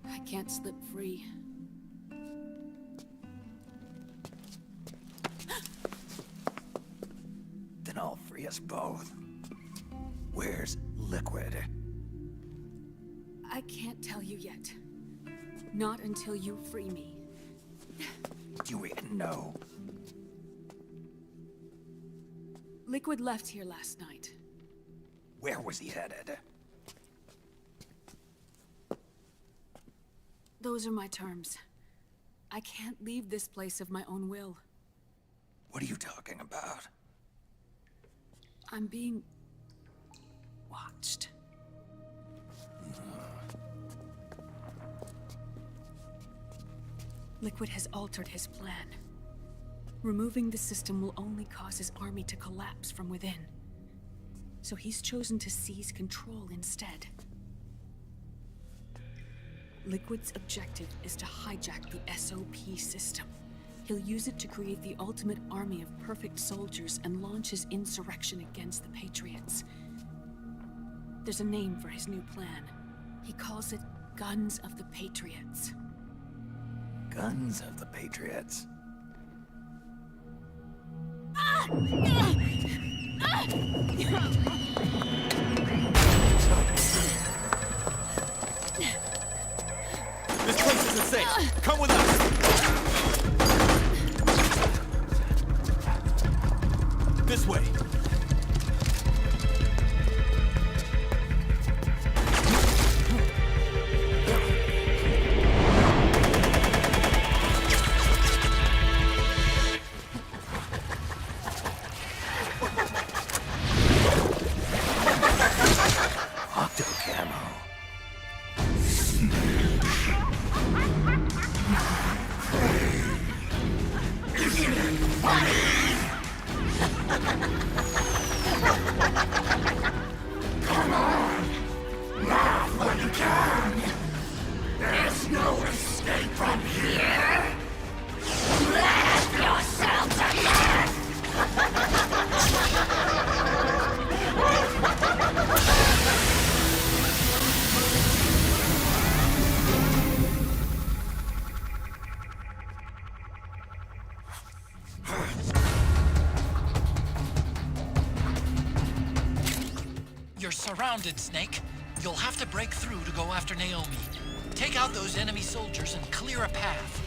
Speaker 7: I can't slip free.
Speaker 5: Then I'll free us both. Where's Liquid?
Speaker 7: I can't tell you yet. Not until you free me.
Speaker 5: Do you even know?
Speaker 7: Liquid left here last night.
Speaker 5: Where was he headed?
Speaker 7: Those are my terms. I can't leave this place of my own will.
Speaker 5: What are you talking about?
Speaker 7: I'm being watched. Liquid has altered his plan. Removing the system will only cause his army to collapse from within. So he's chosen to seize control instead. Liquid's objective is to hijack the SOP system. He'll use it to create the ultimate army of perfect soldiers and launch his insurrection against the Patriots. There's a name for his new plan. He calls it Guns of the Patriots.
Speaker 5: Guns of the Patriots.
Speaker 8: This place isn't safe. Come with us. This way.
Speaker 5: Octo camo.
Speaker 1: You're surrounded, Snake. You'll have to break through to go after Naomi. Take out those enemy soldiers and clear a path.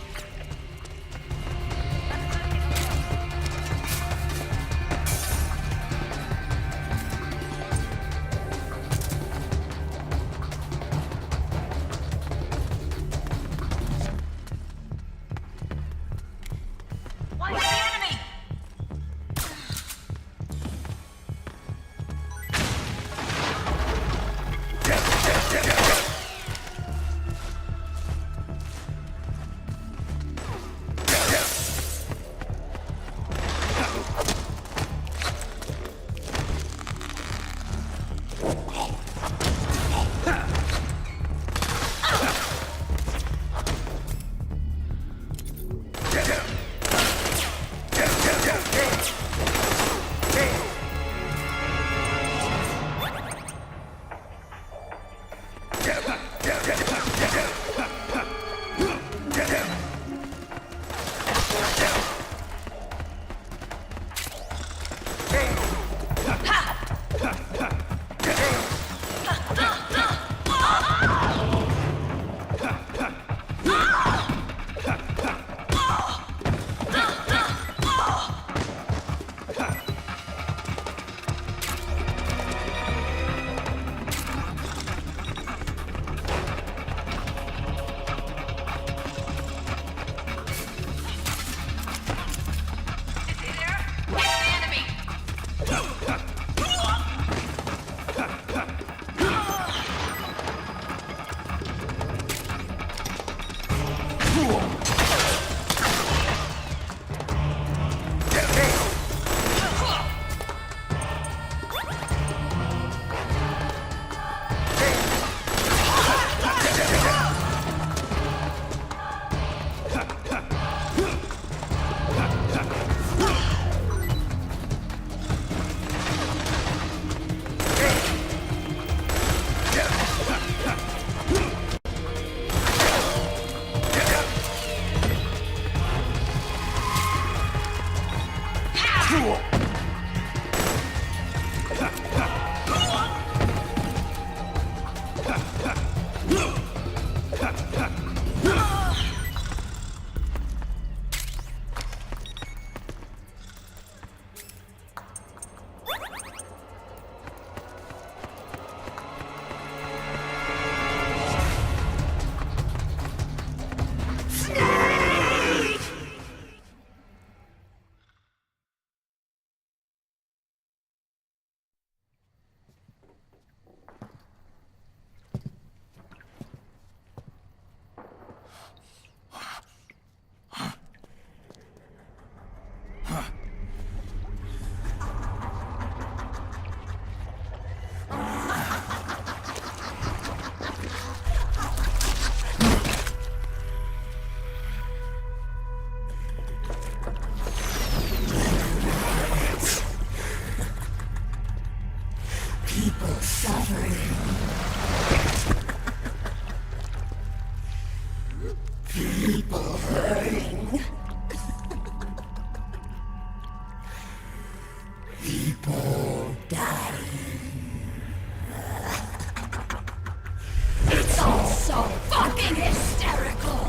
Speaker 9: It's all so fucking hysterical!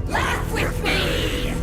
Speaker 9: Laugh with me!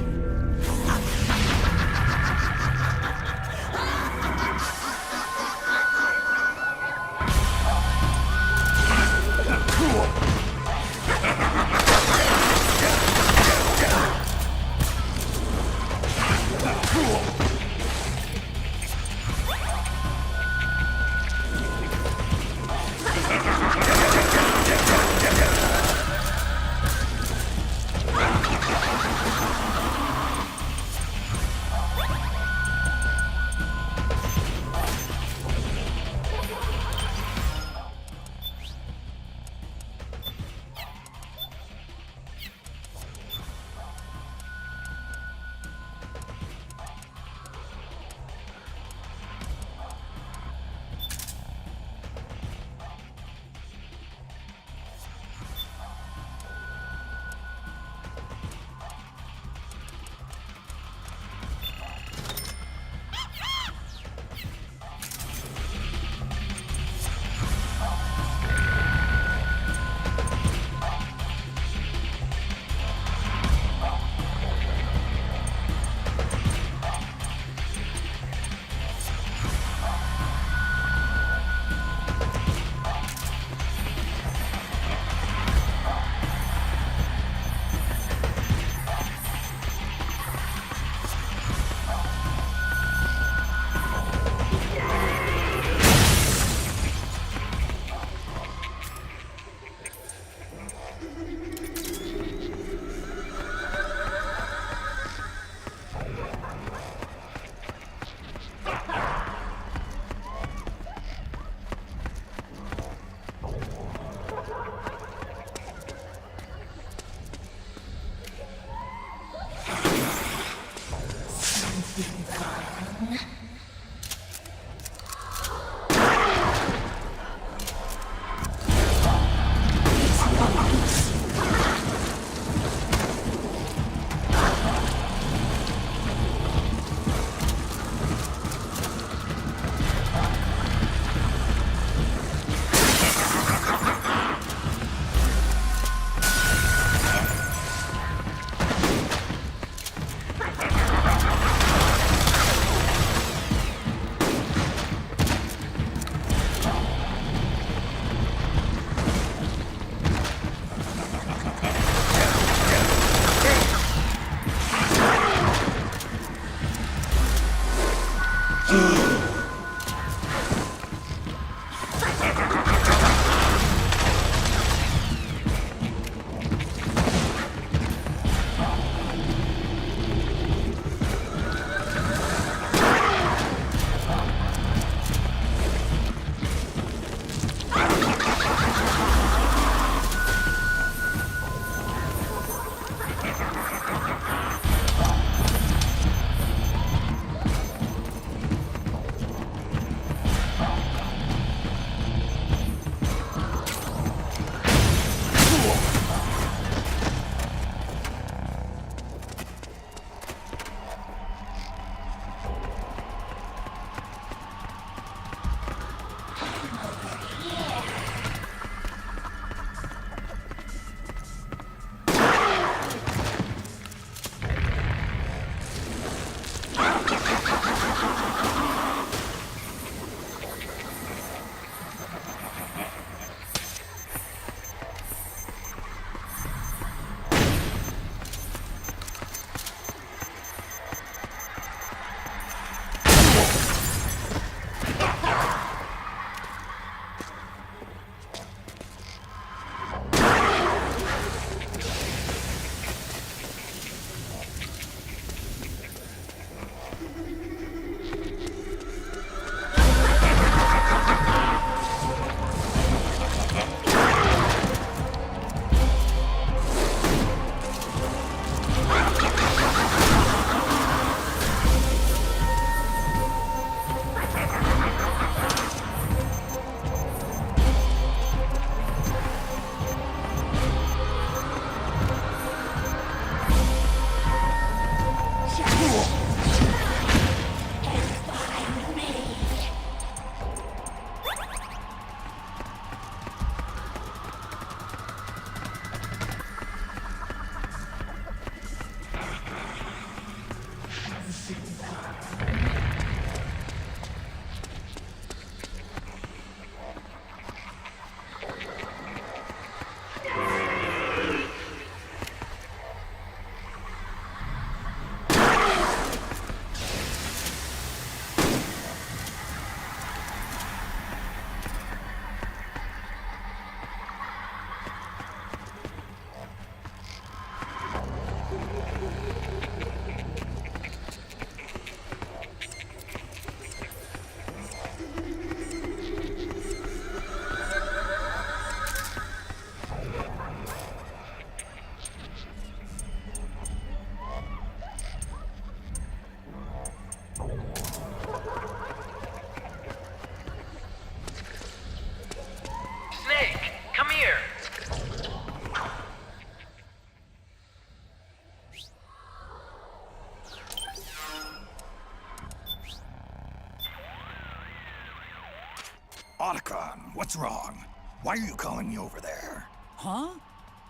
Speaker 5: Otacon, what's wrong? Why are you calling me over there?
Speaker 1: Huh?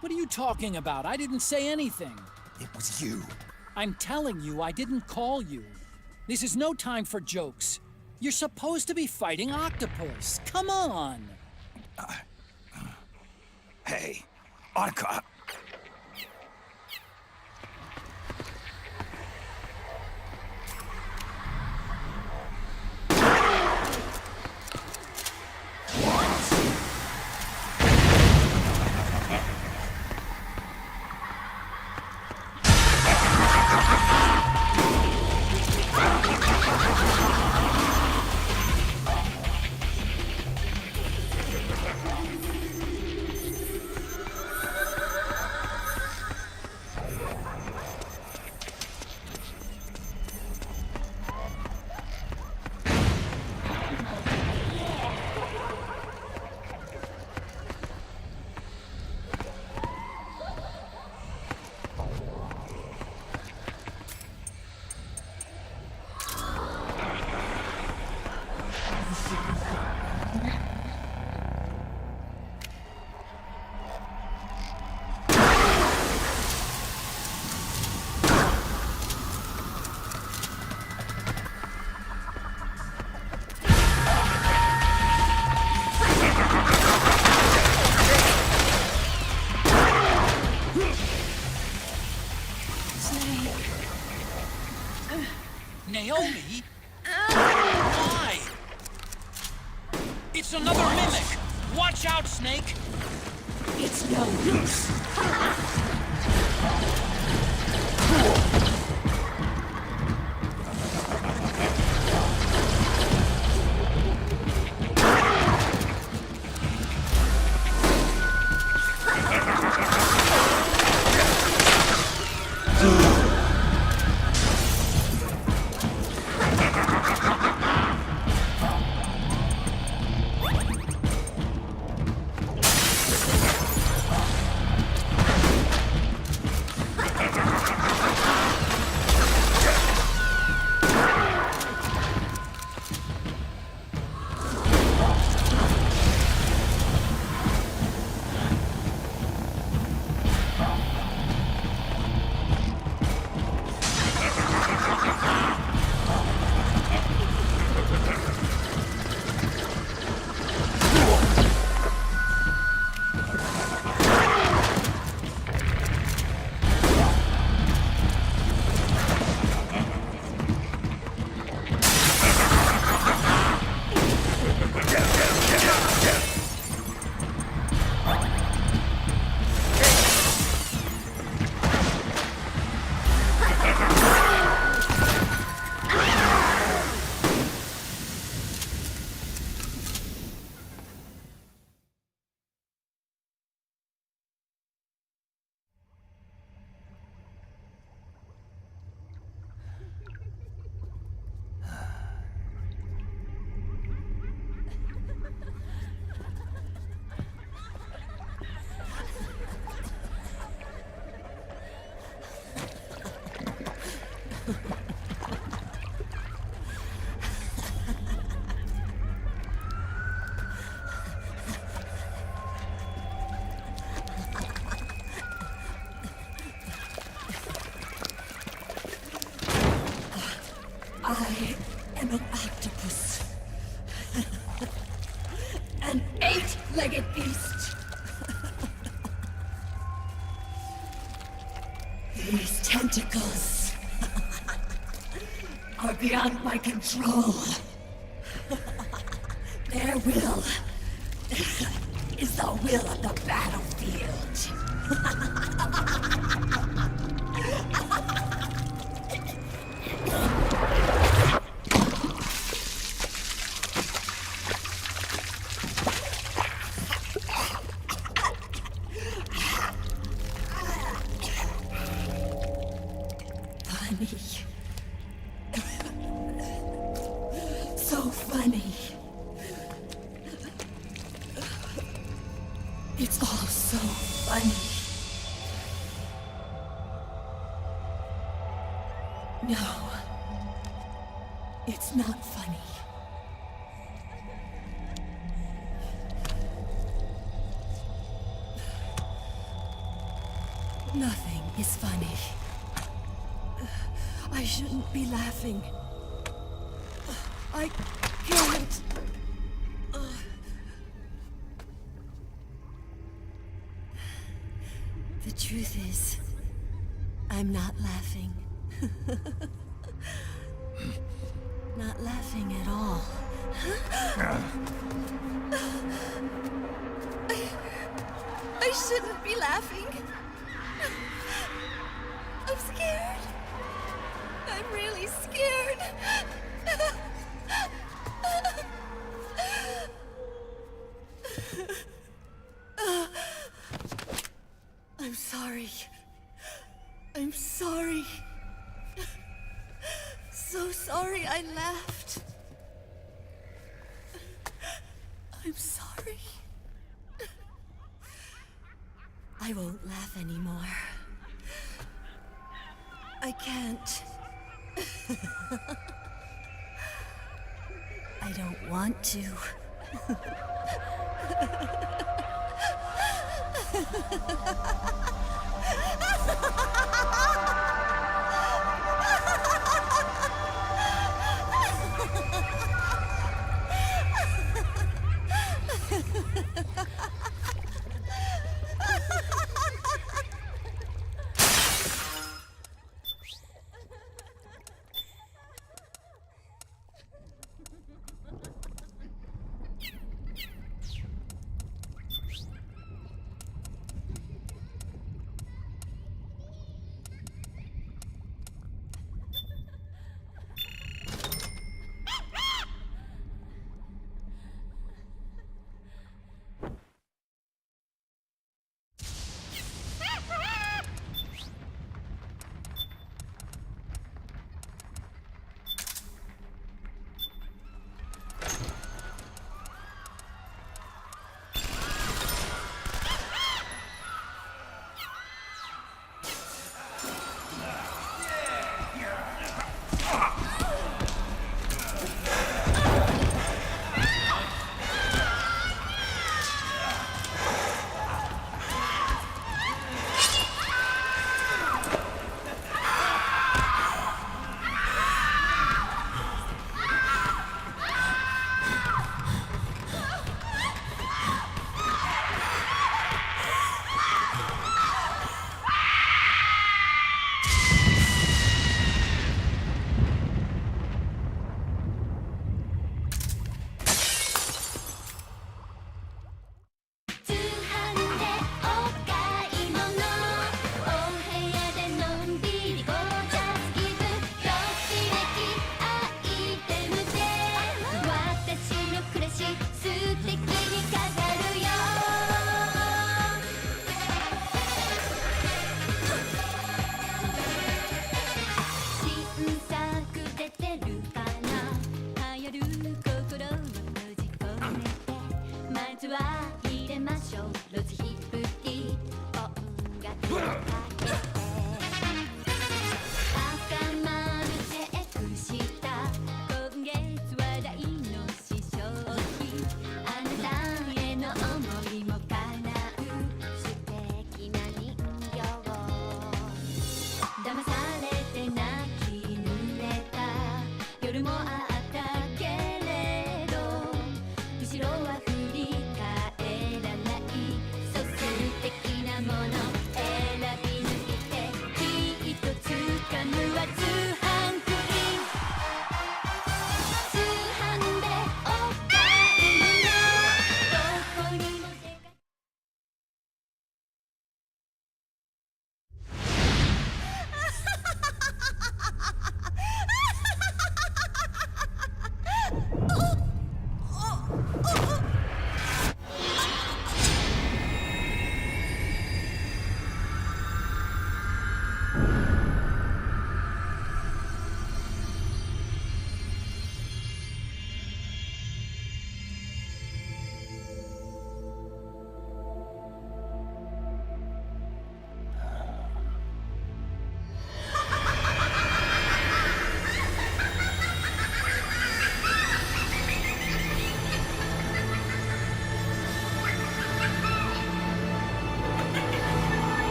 Speaker 1: What are you talking about? I didn't say anything.
Speaker 5: It was you.
Speaker 1: I'm telling you, I didn't call you. This is no time for jokes. You're supposed to be fighting Octopus. Come on!
Speaker 5: Hey, Otacon.
Speaker 1: Naomi? Why? It's another mimic! Watch out, Snake!
Speaker 9: It's no use. I am an octopus. An 8-legged beast. These tentacles are beyond my control. Their will is the will of the battlefield. Funny. So funny. It's all so funny. No. It's not funny. Nothing is funny. I shouldn't be laughing. I can't. The truth is, I'm not laughing. Not laughing at all. I shouldn't be laughing. I'm scared. I'm really scared. I'm sorry. I'm sorry. So sorry I laughed. I'm sorry. I won't laugh anymore. I can't. I don't want to.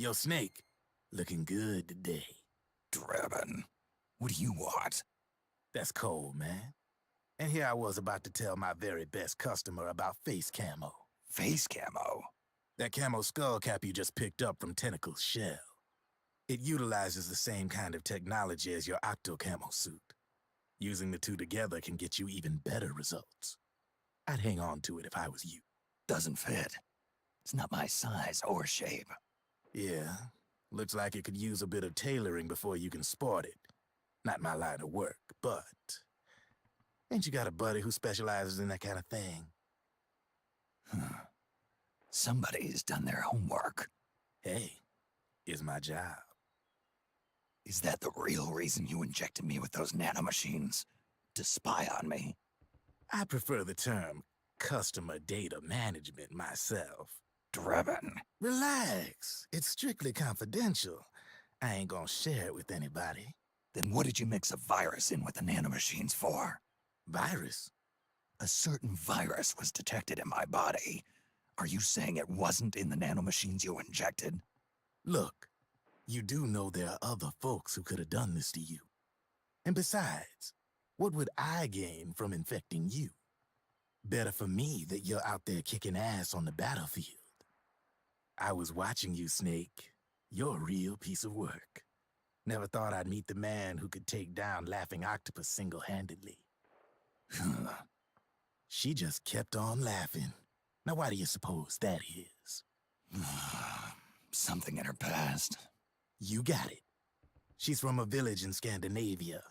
Speaker 4: Yo, Snake, looking good today.
Speaker 5: Drebin, what do you want?
Speaker 4: That's cold, man. And here I was about to tell my very best customer about face camo.
Speaker 5: Face camo?
Speaker 4: That camo skull cap you just picked up from Tentacle's shell. It utilizes the same kind of technology as your Octo camo suit. Using the two together can get you even better results. I'd hang on to it if I was you.
Speaker 5: Doesn't fit. It's not my size or shape.
Speaker 4: Yeah, looks like it could use a bit of tailoring before you can sport it. Not my line of work, but... Ain't you got a buddy who specializes in that kind of thing?
Speaker 5: Somebody's done their homework.
Speaker 4: Hey, it's my job.
Speaker 5: Is that the real reason you injected me with those nanomachines? To spy on me?
Speaker 4: I prefer the term customer data management myself.
Speaker 5: Drebin.
Speaker 4: Relax. It's strictly confidential. I ain't gonna share it with anybody.
Speaker 5: Then what did you mix a virus in with the nanomachines for?
Speaker 4: Virus?
Speaker 5: A certain virus was detected in my body. Are you saying it wasn't in the nanomachines you injected?
Speaker 4: Look, you do know there are other folks who could have done this to you. And besides, what would I gain from infecting you? Better for me that you're out there kicking ass on the battlefield. I was watching you, Snake. You're a real piece of work. Never thought I'd meet the man who could take down Laughing Octopus single-handedly. She just kept on laughing. Now why do you suppose that is?
Speaker 5: Something in her past.
Speaker 4: You got it. She's from a village in Scandinavia.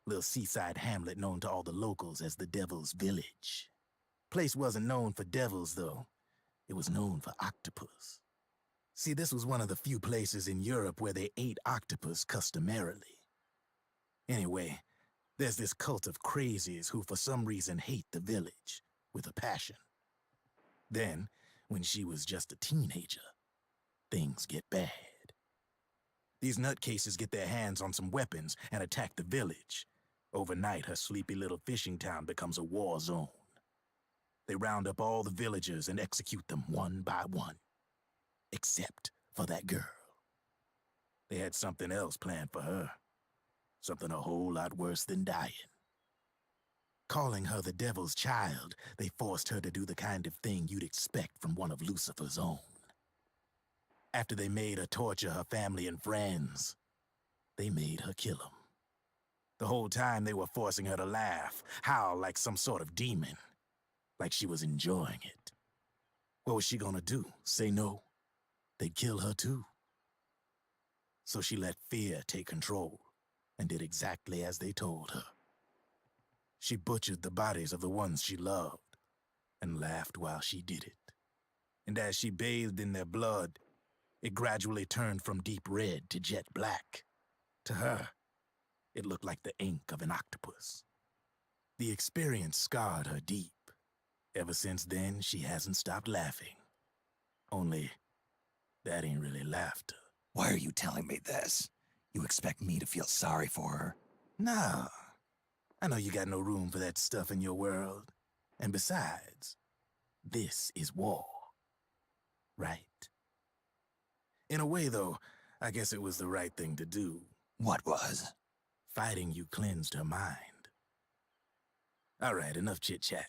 Speaker 4: Little seaside hamlet known to all the locals as the Devil's Village. Place wasn't known for devils, though. It was known for octopus. See, this was one of the few places in Europe where they ate octopus customarily. Anyway, there's this cult of crazies who for some reason hate the village with a passion. Then, when she was just a teenager, things get bad. These nutcases get their hands on some weapons and attack the village. Overnight, her sleepy little fishing town becomes a war zone. They round up all the villagers and execute them one by one. Except for that girl. They had something else planned for her. Something a whole lot worse than dying. Calling her the Devil's Child, they forced her to do the kind of thing you'd expect from one of Lucifer's own. After they made her torture her family and friends, they made her kill them. The whole time they were forcing her to laugh, howl like some sort of demon. Like she was enjoying it. What was she gonna do? Say no? They'd kill her too. So she let fear take control and did exactly as they told her. She butchered the bodies of the ones she loved and laughed while she did it. And as she bathed in their blood, it gradually turned from deep red to jet black. To her, it looked like the ink of an octopus. The experience scarred her deep. Ever since then, she hasn't stopped laughing. Only, that ain't really laughter.
Speaker 5: Why are you telling me this? You expect me to feel sorry for her?
Speaker 4: Nah. I know you got no room for that stuff in your world. And besides, this is war. Right? In a way, though, I guess it was the right thing to do.
Speaker 5: What was?
Speaker 4: Fighting you cleansed her mind. All right, enough chit-chat.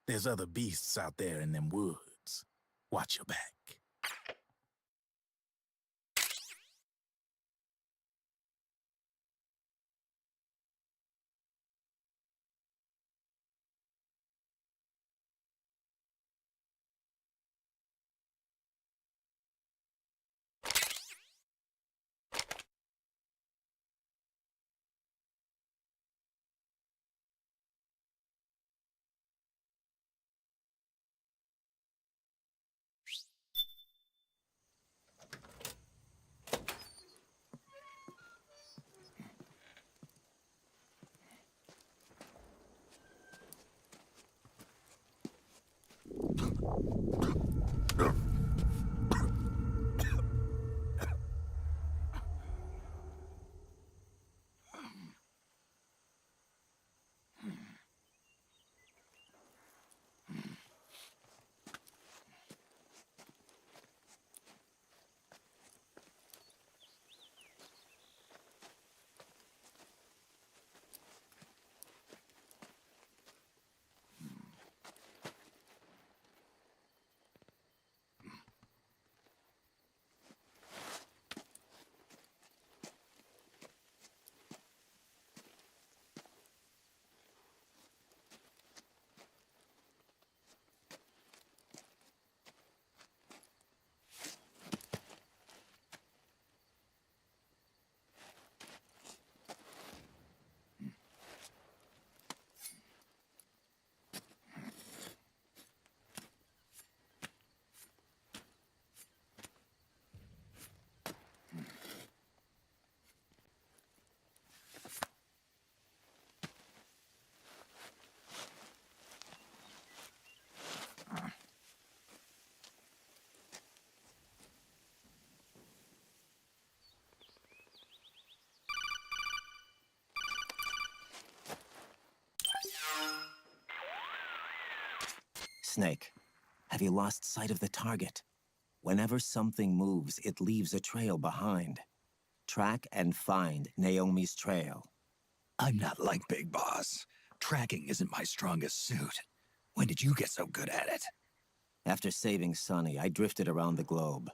Speaker 4: There's other beasts out there in them woods. Watch your back.
Speaker 5: Snake, have you lost sight of the target? Whenever something moves, it leaves a trail behind. Track and find Naomi's trail.
Speaker 10: I'm not like Big Boss. Tracking isn't my strongest suit. When did you get so good at it?
Speaker 5: After saving Sonny, I drifted around the globe.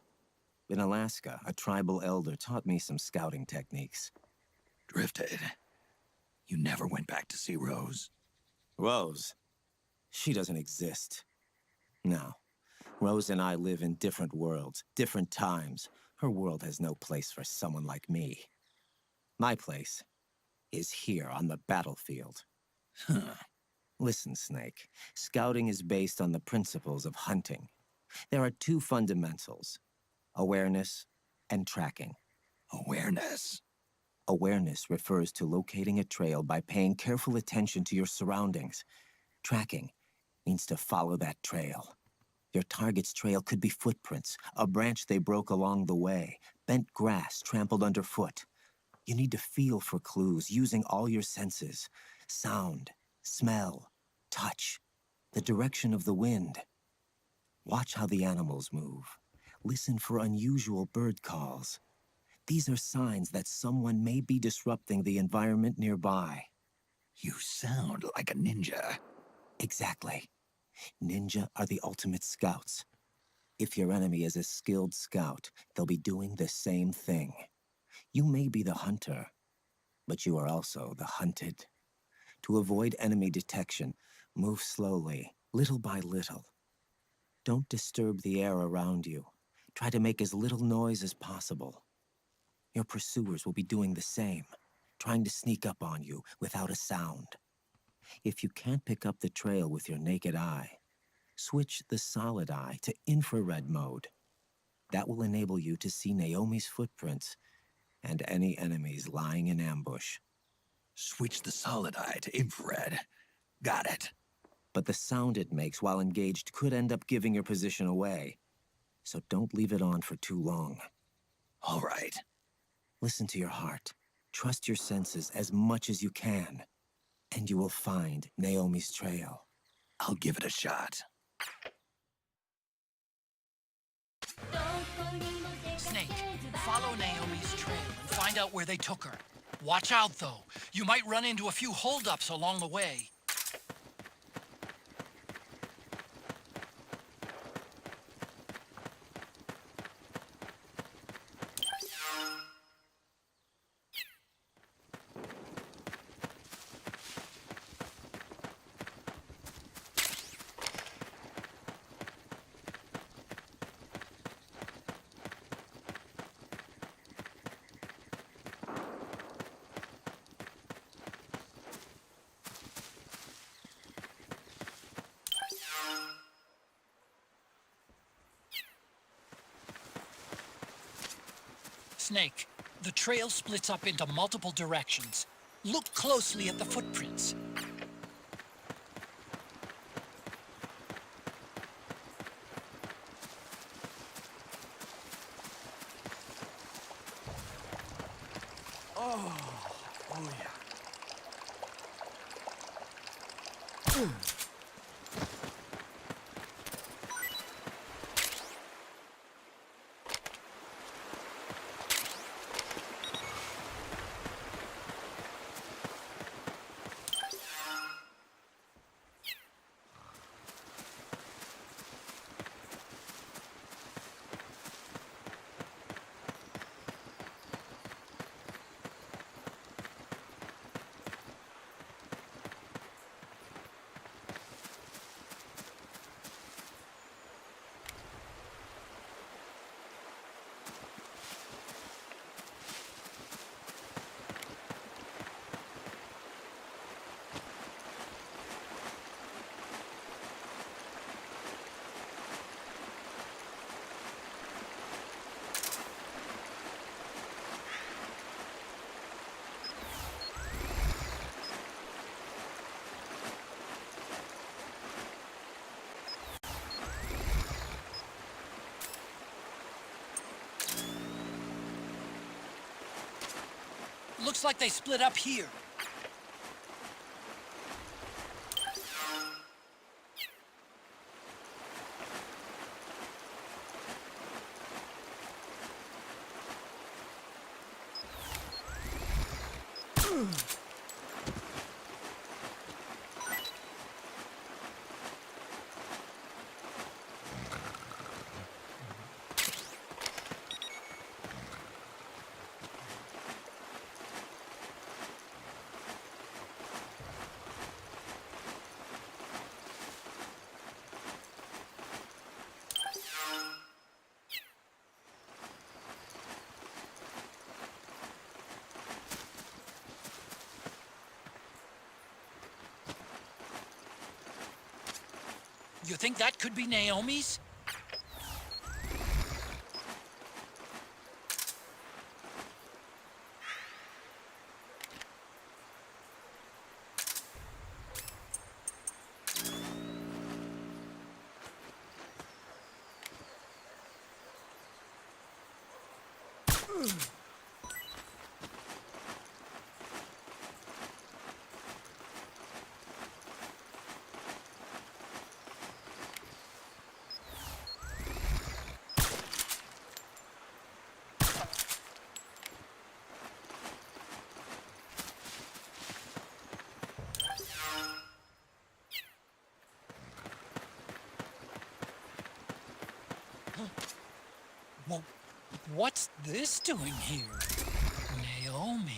Speaker 5: In Alaska, a tribal elder taught me some scouting techniques.
Speaker 10: Drifted? You never went back to see Rose?
Speaker 5: Rose? She doesn't exist. No. Rose and I live in different worlds, different times. Her world has no place for someone like me. My place is here on the battlefield.
Speaker 10: Huh.
Speaker 5: Listen, Snake. Scouting is based on the principles of hunting. There are two fundamentals: awareness and tracking.
Speaker 10: Awareness?
Speaker 5: Awareness refers to locating a trail by paying careful attention to your surroundings. Tracking means to follow that trail. Your target's trail could be footprints, a branch they broke along the way, bent grass trampled underfoot. You need to feel for clues using all your senses: sound, smell, touch, the direction of the wind. Watch how the animals move. Listen for unusual bird calls. These are signs that someone may be disrupting the environment nearby.
Speaker 10: You sound like a ninja.
Speaker 5: Exactly. Ninja are the ultimate scouts. If your enemy is a skilled scout, they'll be doing the same thing. You may be the hunter, but you are also the hunted. To avoid enemy detection, move slowly, little by little. Don't disturb the air around you. Try to make as little noise as possible. Your pursuers will be doing the same, trying to sneak up on you without a sound. If you can't pick up the trail with your naked eye, switch the solid eye to infrared mode. That will enable you to see Naomi's footprints and any enemies lying in ambush.
Speaker 10: Switch the solid eye to infrared. Got it.
Speaker 5: But the sound it makes while engaged could end up giving your position away. So don't leave it on for too long.
Speaker 10: All right.
Speaker 5: Listen to your heart. Trust your senses as much as you can. And you will find Naomi's trail.
Speaker 10: I'll give it a shot.
Speaker 1: Snake, follow Naomi's trail and find out where they took her. Watch out, though. You might run into a few holdups along the way. Snake, the trail splits up into multiple directions. Look closely at the footprints.
Speaker 2: Oh yeah.
Speaker 1: Looks like they split up here. You think that could be Naomi's? Well, what's this doing here? Naomi.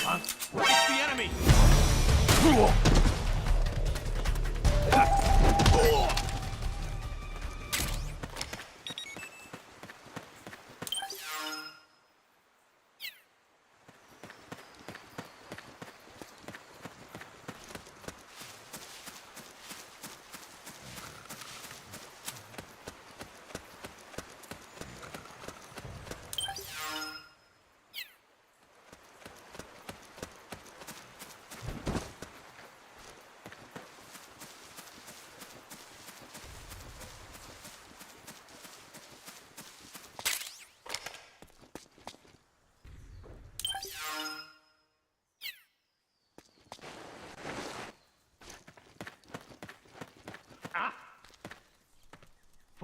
Speaker 2: It's the enemy!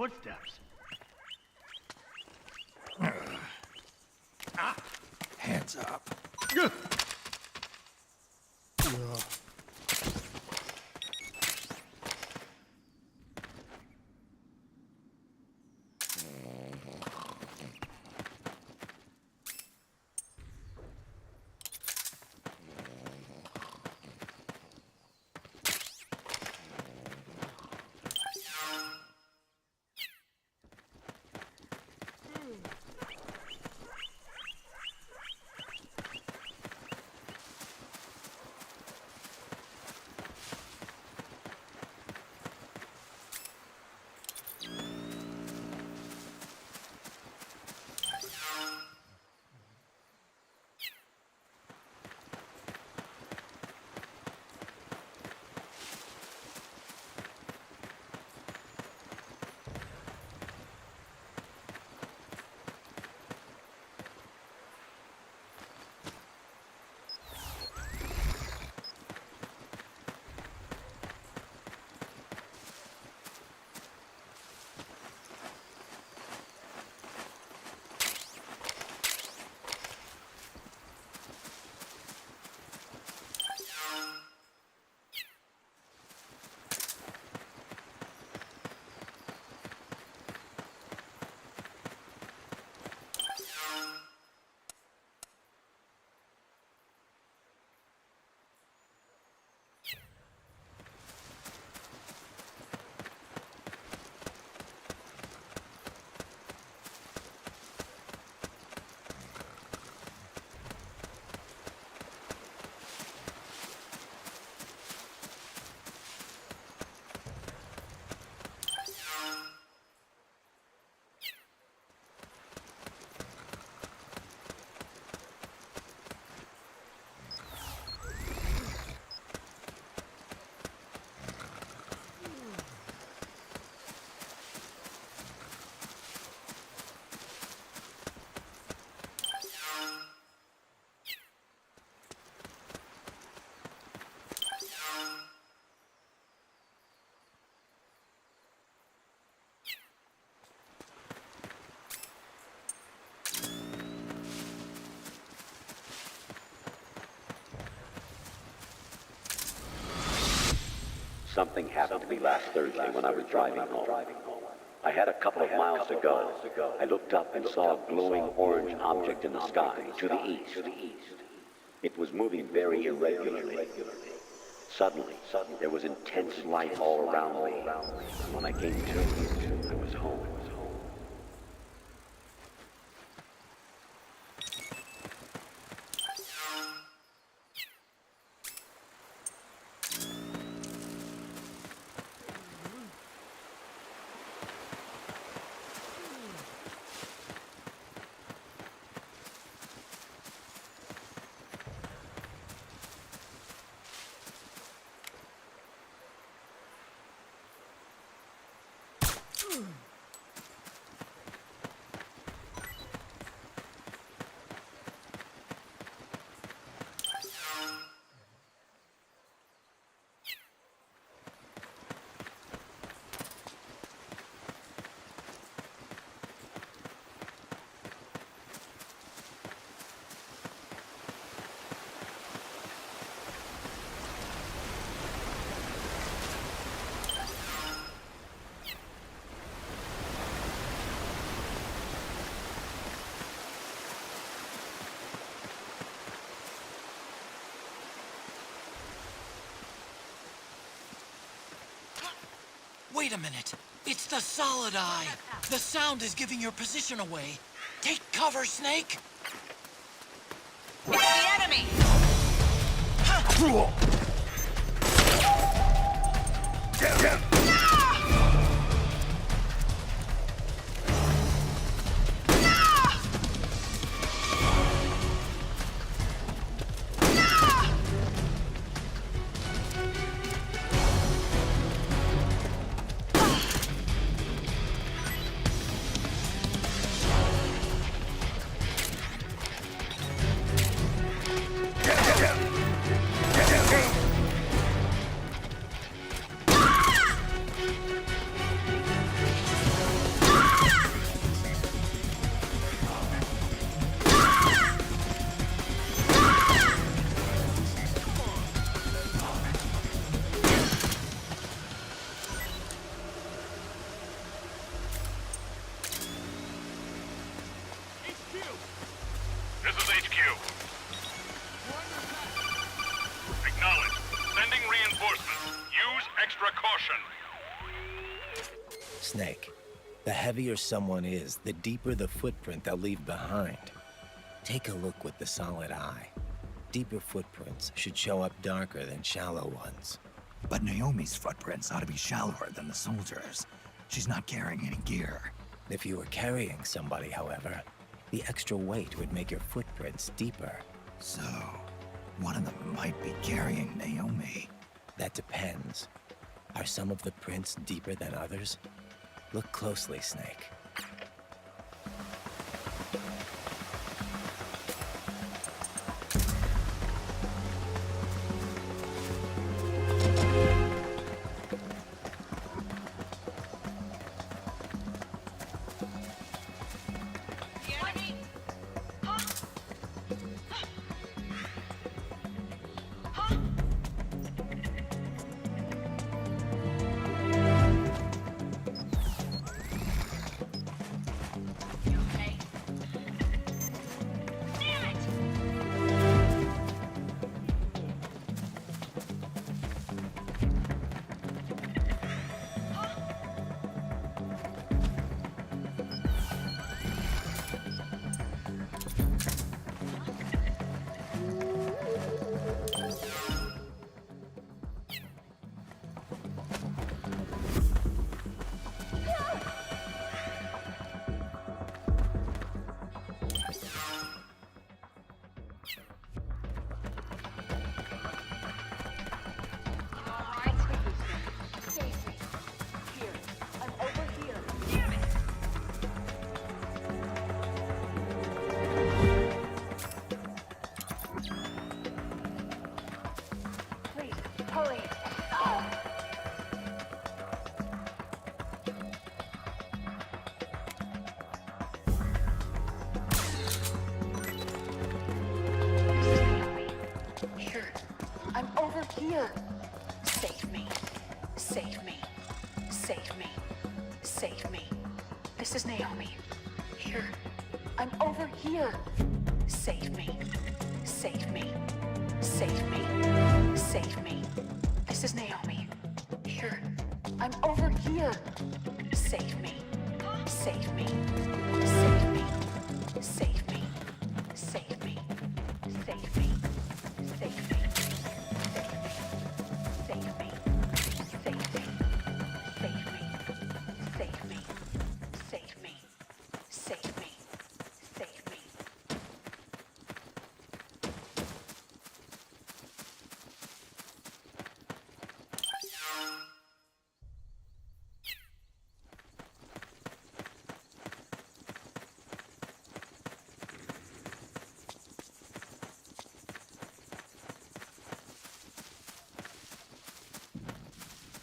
Speaker 2: Footsteps.
Speaker 10: Hands up.
Speaker 6: Something happened to me last Thursday when I was driving home. I had a couple of miles to go. I looked up and saw a glowing orange object in the sky to the east. It was moving very irregularly. Suddenly, there was intense light all around me. When I came to, I was home.
Speaker 1: Wait a minute. It's the Solid Eye. The sound is giving your position away. Take cover, Snake.
Speaker 9: It's the enemy!
Speaker 2: This is HQ. Acknowledge. Sending reinforcements. Use extra caution.
Speaker 5: Snake, the heavier someone is, the deeper the footprint they'll leave behind. Take a look with the Solid Eye. Deeper footprints should show up darker than shallow ones.
Speaker 10: But Naomi's footprints ought to be shallower than the soldiers. She's not carrying any gear.
Speaker 5: If you were carrying somebody, however, the extra weight would make your footprints deeper.
Speaker 10: So, one of them might be carrying Naomi.
Speaker 5: That depends. Are some of the prints deeper than others? Look closely, Snake.
Speaker 7: Save me. Save me. Save me. This is Naomi. Here. I'm over here. Save me. Save me. Save me. Save me. This is Naomi. Here. I'm over here. Save me. Save me. Save me. Save me. Save me. Save me. Save me. Save me. Save me. Save me. Save me. Save me. Save me. Save me.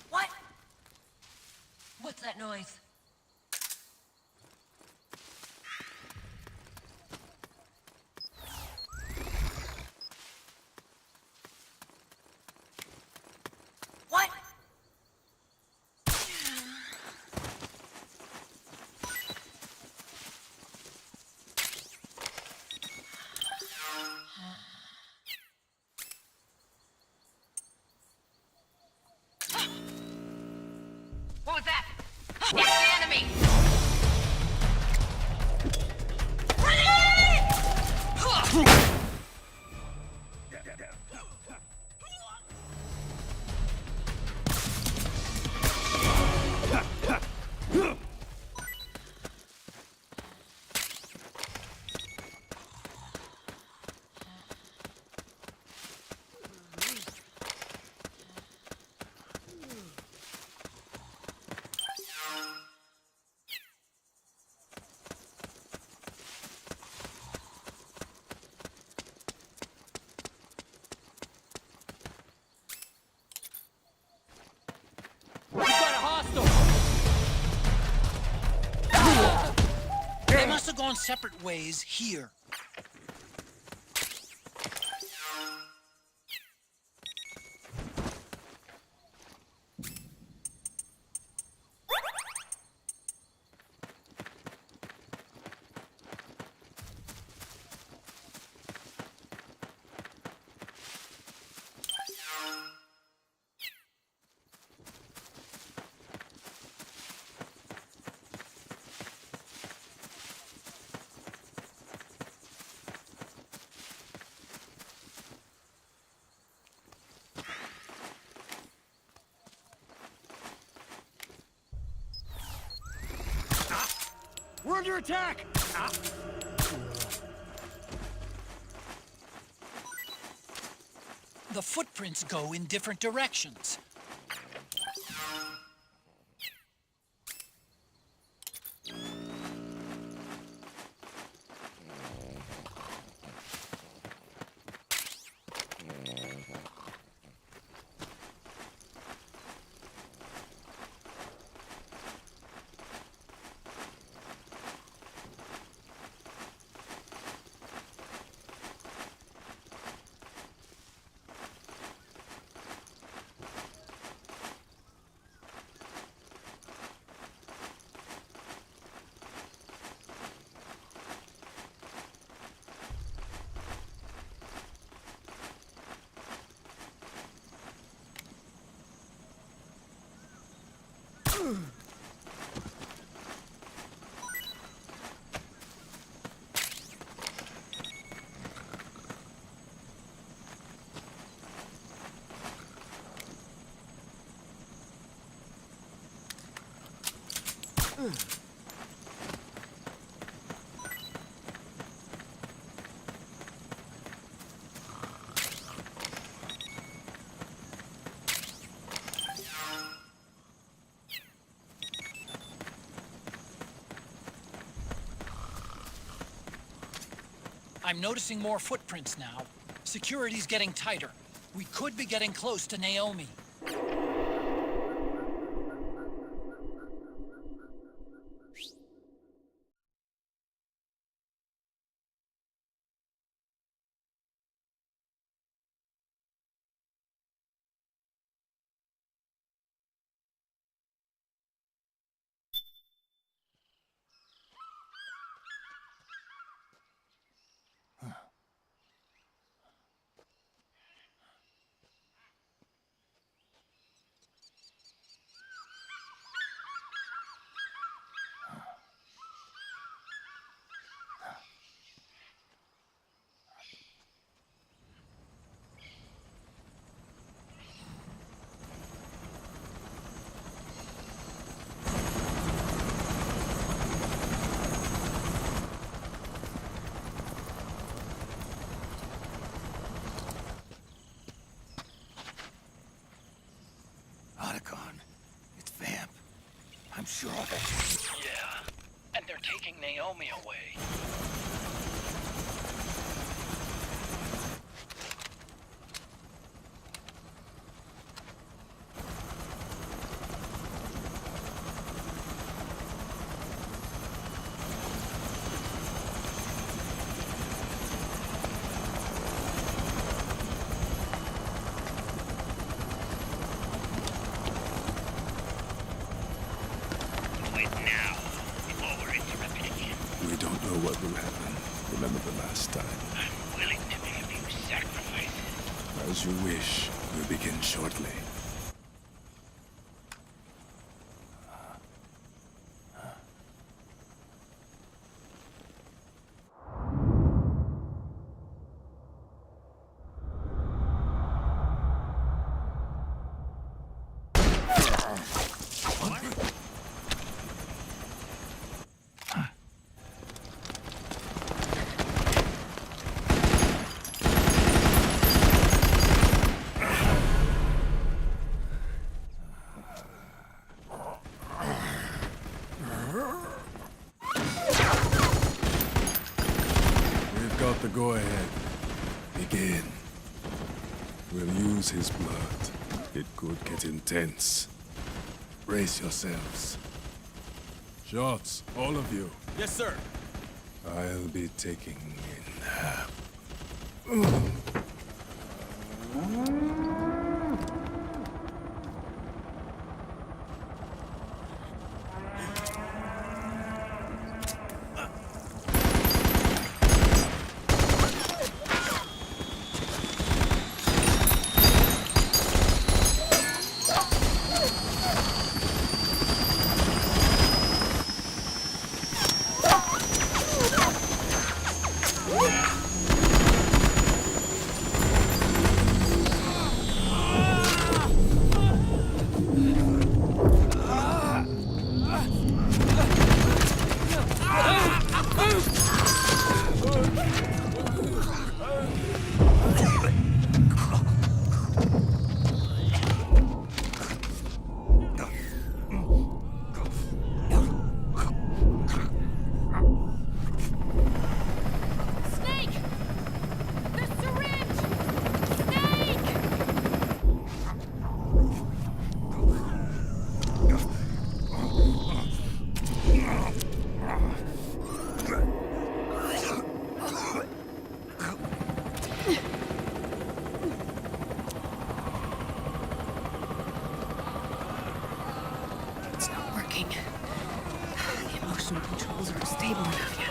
Speaker 11: What? What's that noise? What? What was that? It's the enemy!
Speaker 1: We've got a hostile! They must have gone separate ways here.
Speaker 8: We're under attack!
Speaker 1: The footprints go in different directions. I'm noticing more footprints now. Security's getting tighter. We could be getting close to Naomi.
Speaker 10: I'm sure of it.
Speaker 1: Yeah. And they're taking Naomi away.
Speaker 12: We don't know what will happen. Remember the last time.
Speaker 10: I'm willing to make a few sacrifices.
Speaker 12: As you wish. We'll begin shortly. Got the go-ahead. Begin. We'll use his blood. It could get intense. Brace yourselves. Shots, all of you.
Speaker 8: Yes, sir.
Speaker 12: I'll be taking in.
Speaker 7: Controls aren't stable enough yet.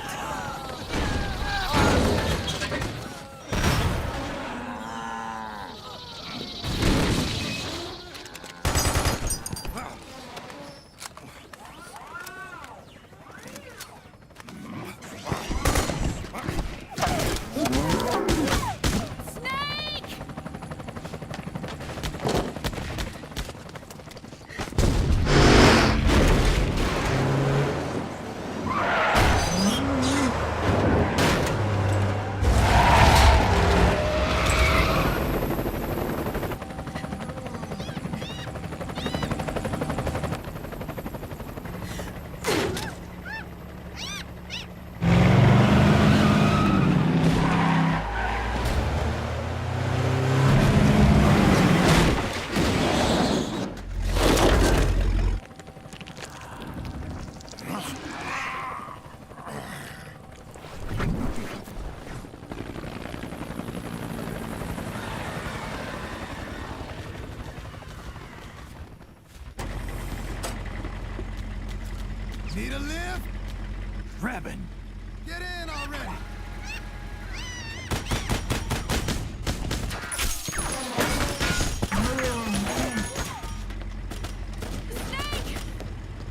Speaker 4: Need a lift?
Speaker 10: Revan!
Speaker 4: Get in already!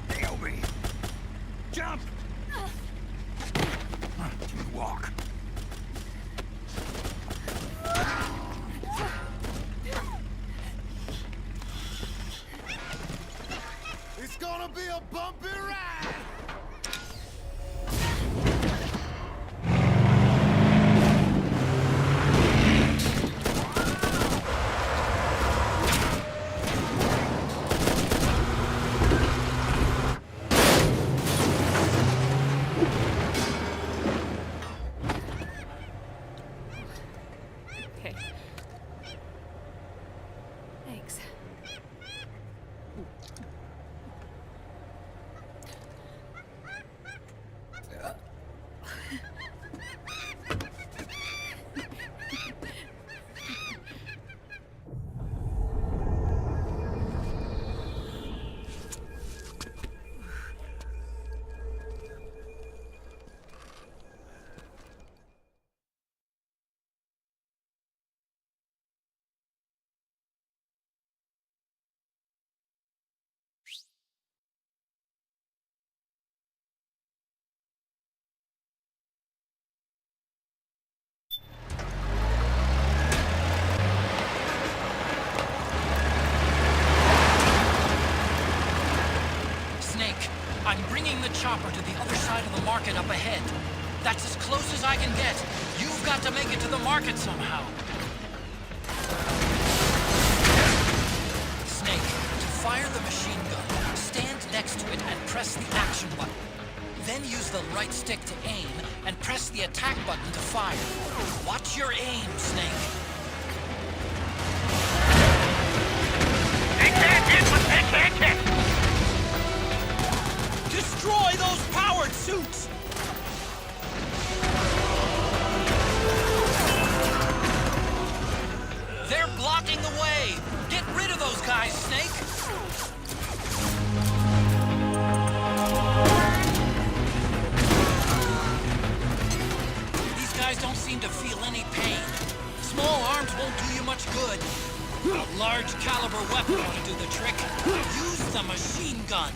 Speaker 10: Naomi! Jump! Walk.
Speaker 4: It's gonna be a bumpy ride!
Speaker 1: I'm bringing the chopper to the other side of the market up ahead. That's as close as I can get. You've got to make it to the market somehow. Snake, to fire the machine gun, stand next to it and press the action button. Then use the right stick to aim and press the attack button to fire. Watch your aim, Snake.
Speaker 2: They can't hit what they can't hit!
Speaker 1: Destroy those powered suits! They're blocking the way! Get rid of those guys, Snake! These guys don't seem to feel any pain. Small arms won't do you much good. A large caliber weapon ought to do the trick. Use the machine gun.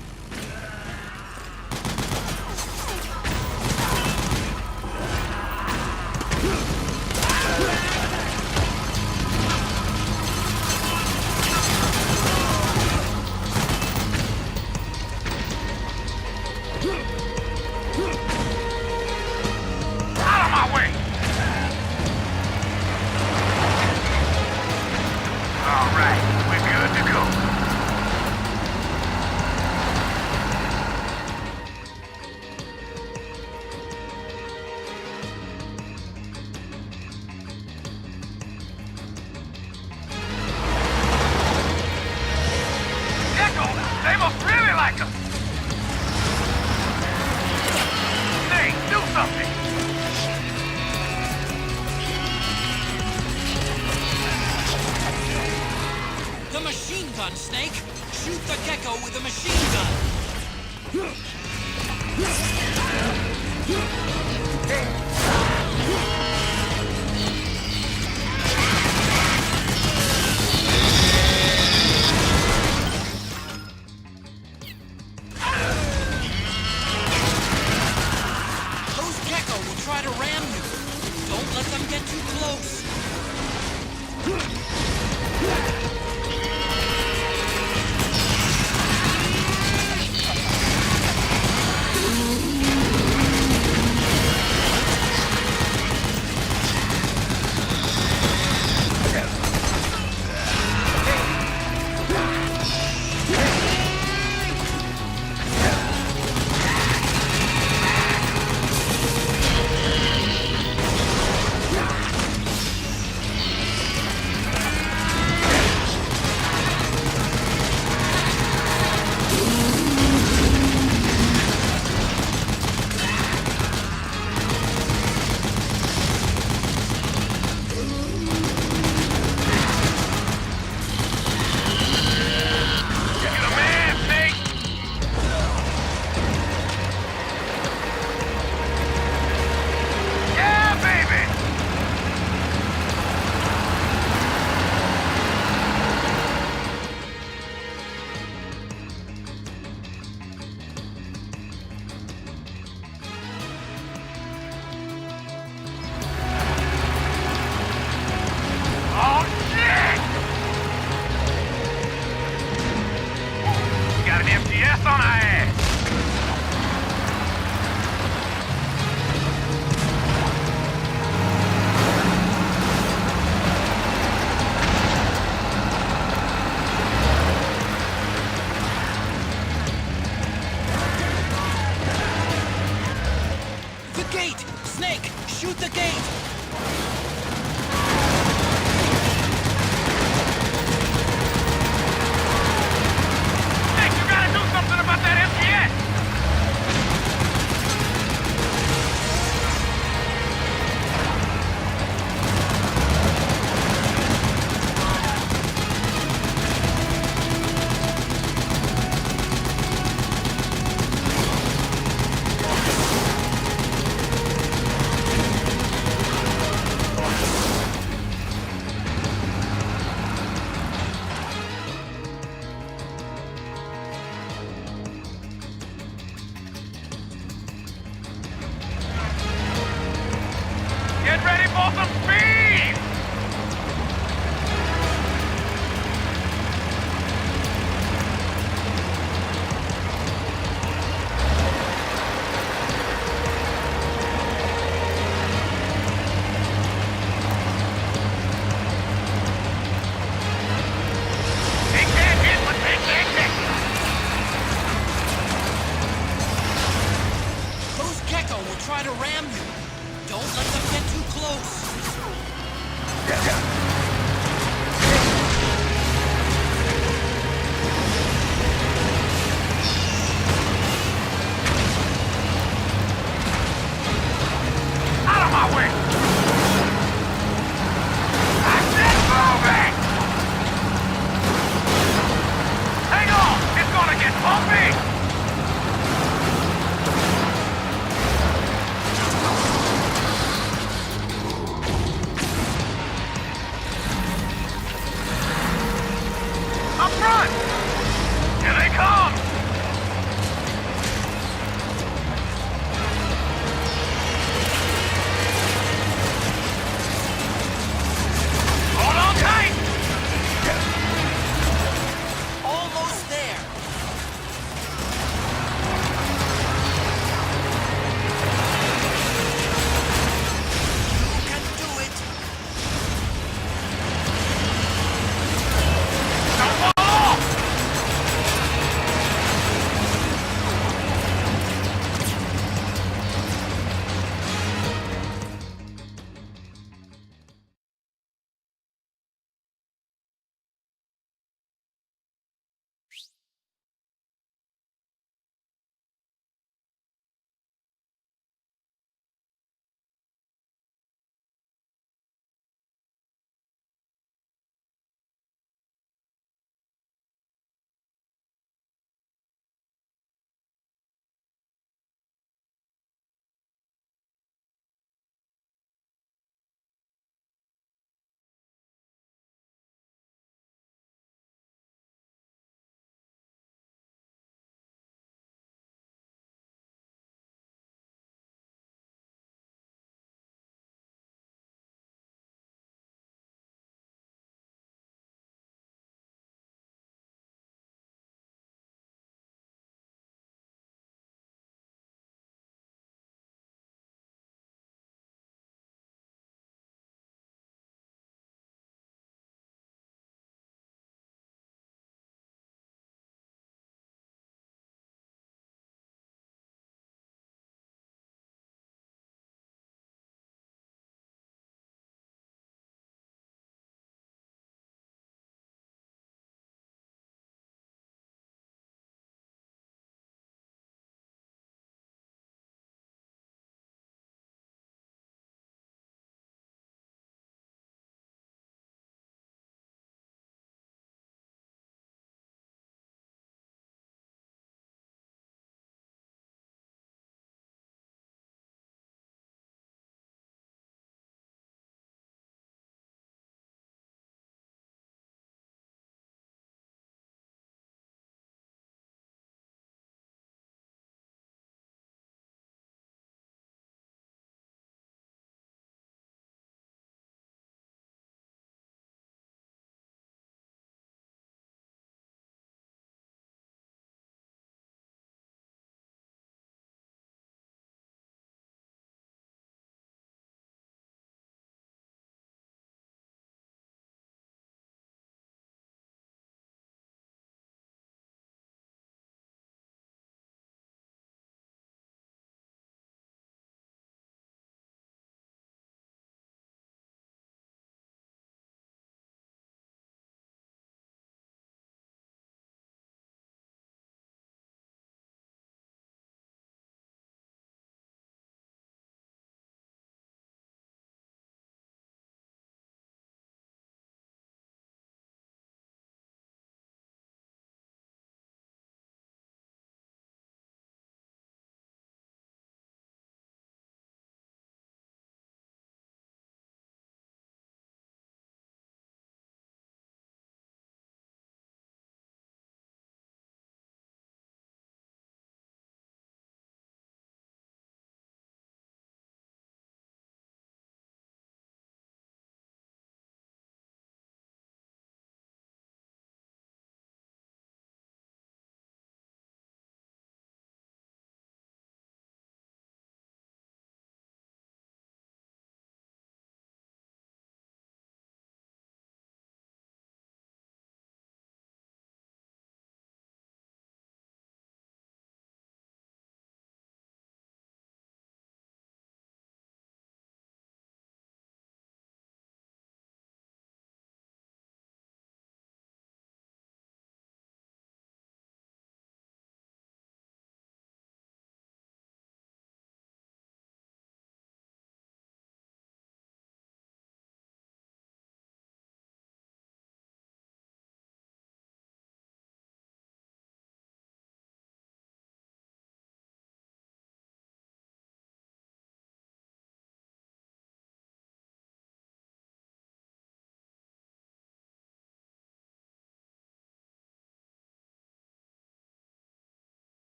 Speaker 2: Out of my way! All right, we're good to go. Gecko, they must really like us. Hey, do something.
Speaker 1: The machine gun, Snake! Shoot the gecko with the machine gun! Those gecko will try to ram you! Don't let them get too close! Shoot the gate!
Speaker 2: Nick, you gotta do something about that MPS!
Speaker 1: try to ram you. Don't let them get too close.
Speaker 2: Out of my way! I said moving! Hang on! It's gonna get bumpy!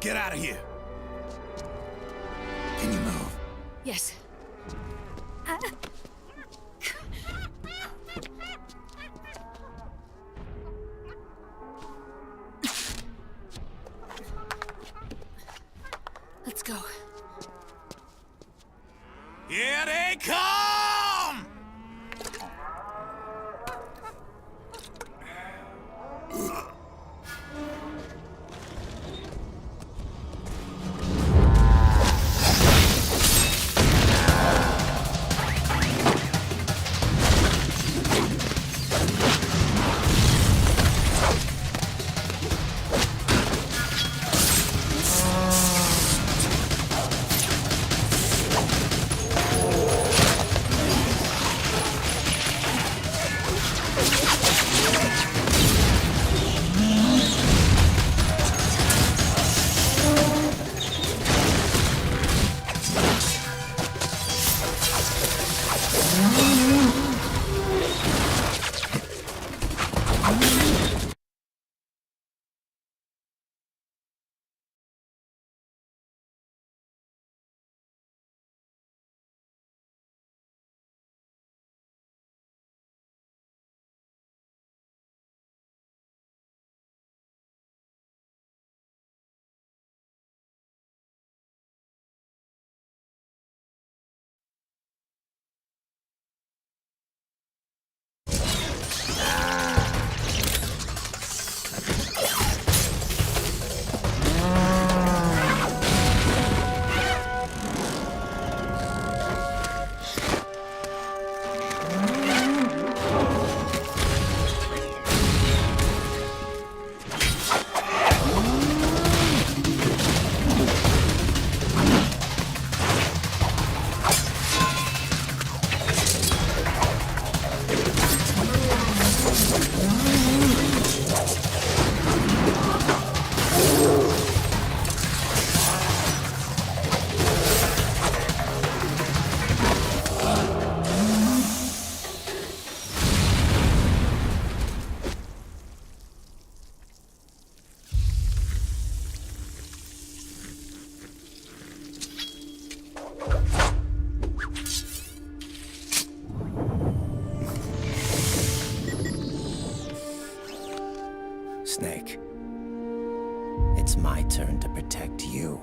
Speaker 4: Get out of here.
Speaker 5: Can you move?
Speaker 7: Yes. Let's go.
Speaker 4: Here they come!
Speaker 5: Snake. It's my turn to protect you.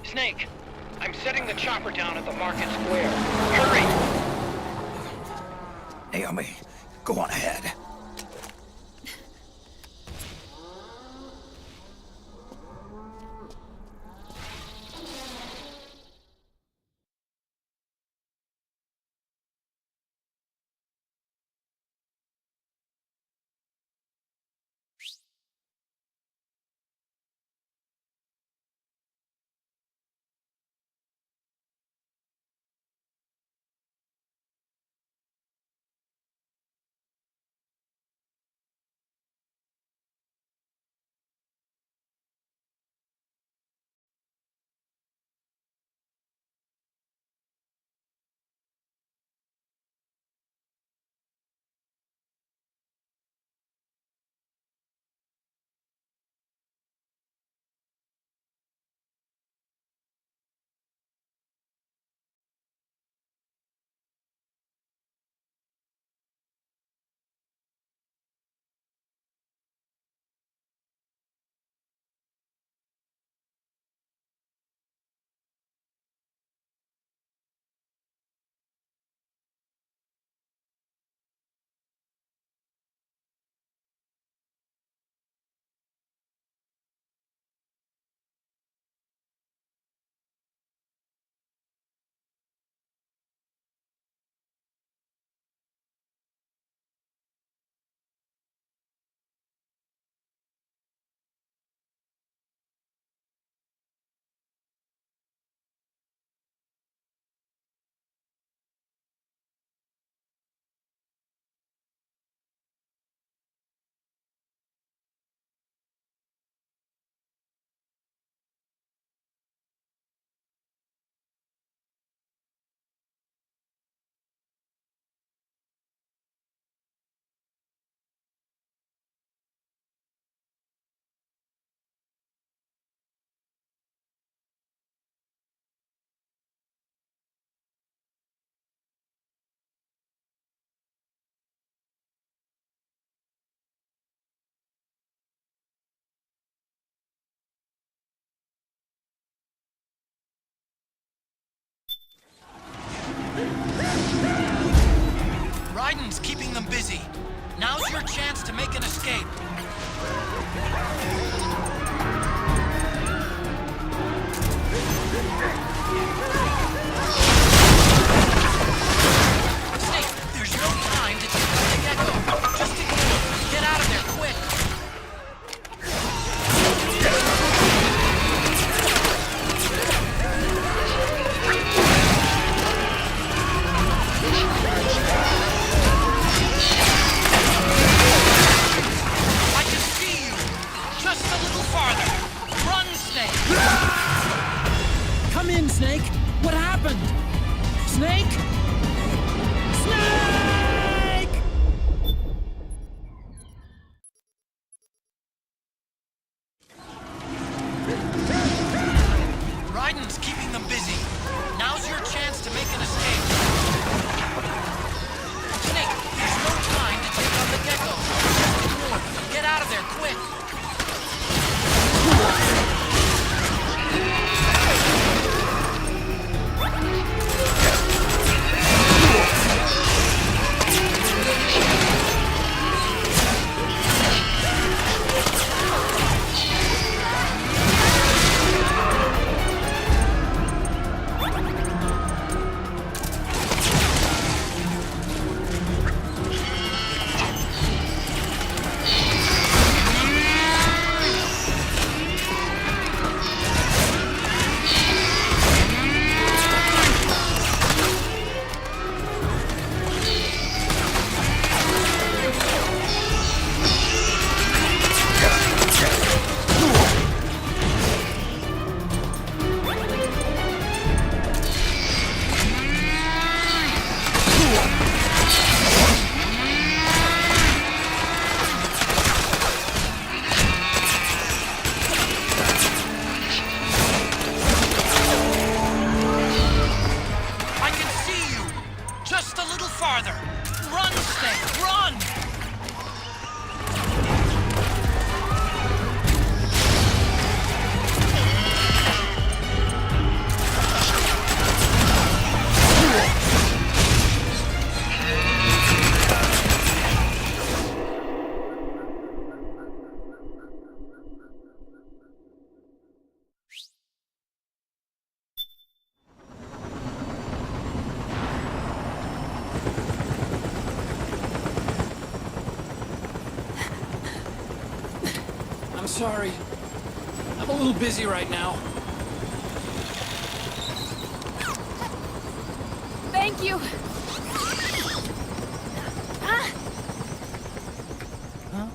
Speaker 2: Snake, I'm setting the chopper down at the market square. Hurry!
Speaker 10: Naomi, go on ahead.
Speaker 1: them busy. Now's your chance to make an escape. Snake, there's no time to take out the gecko. Just ignore him. Get out of there, quick. I can see you. Just a little farther. Run, Snake.
Speaker 13: Come in, Snake. What happened? Snake? Snake!
Speaker 1: Raiden's keeping them busy. Now's your chance to make an escape. Snake, there's no time to take on the gecko. Just ignore him. Get out of there, quick. I can see you. Just a little farther. Run, Snake, run!
Speaker 13: I'm sorry. I'm a little busy right now.
Speaker 3: Thank you. Ah!
Speaker 13: Huh?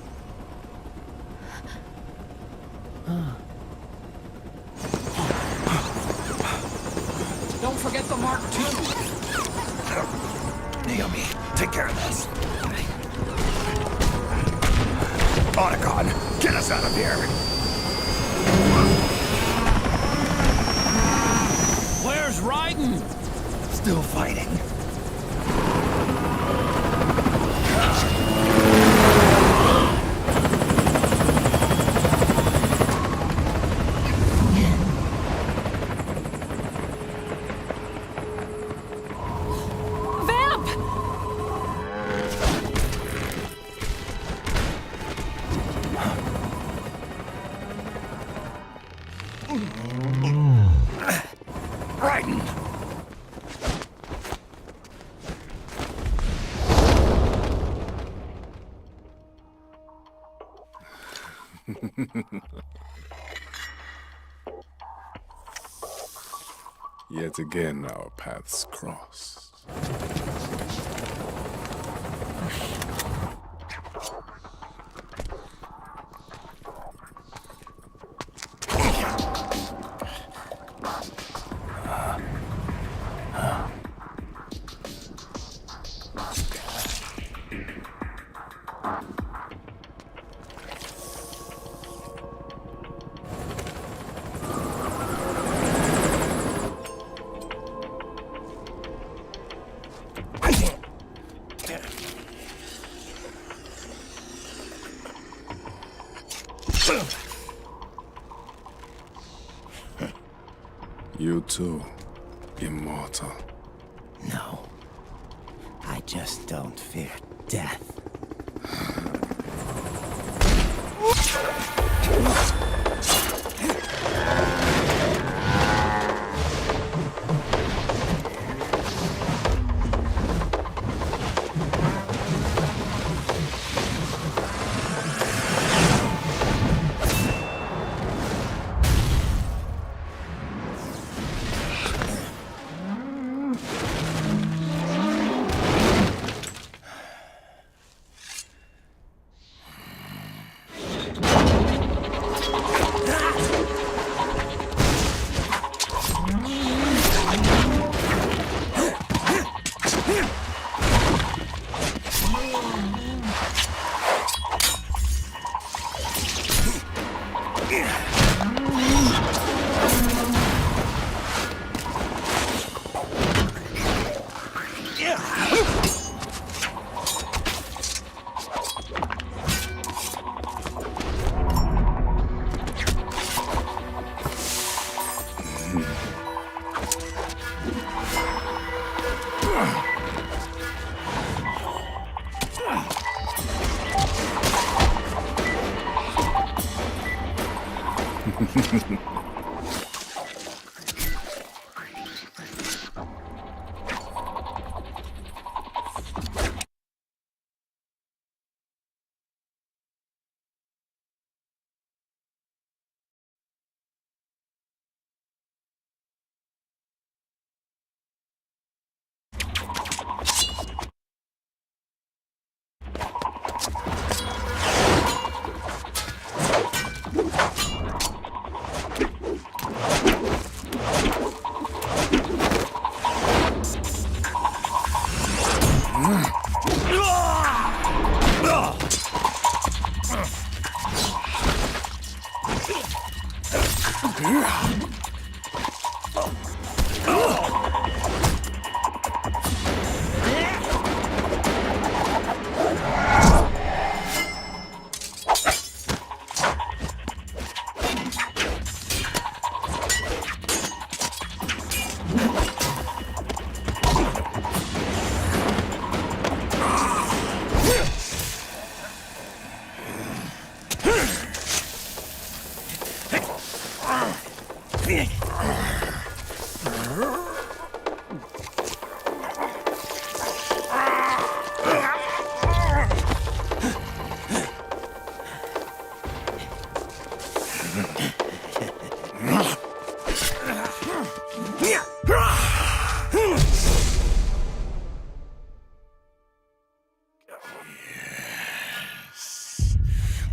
Speaker 13: Don't forget the Mark II.
Speaker 10: Naomi, take care of this. Otacon, get us out of here!
Speaker 13: Where's Raiden?
Speaker 10: Still fighting.
Speaker 3: Vamp!
Speaker 10: Raiden!
Speaker 12: Yet again, our paths cross. You too, immortal.
Speaker 5: No. I just don't fear death.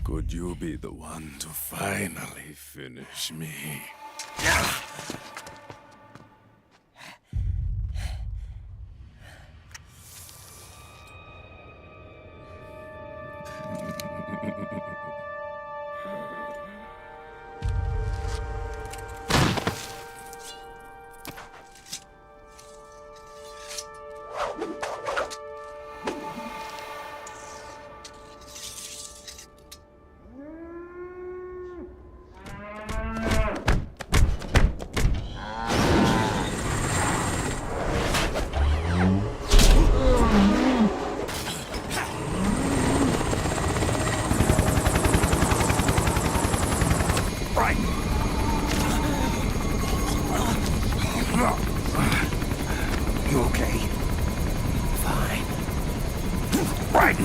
Speaker 12: Could you be the one to finally finish me?
Speaker 5: You okay? Fine. Right.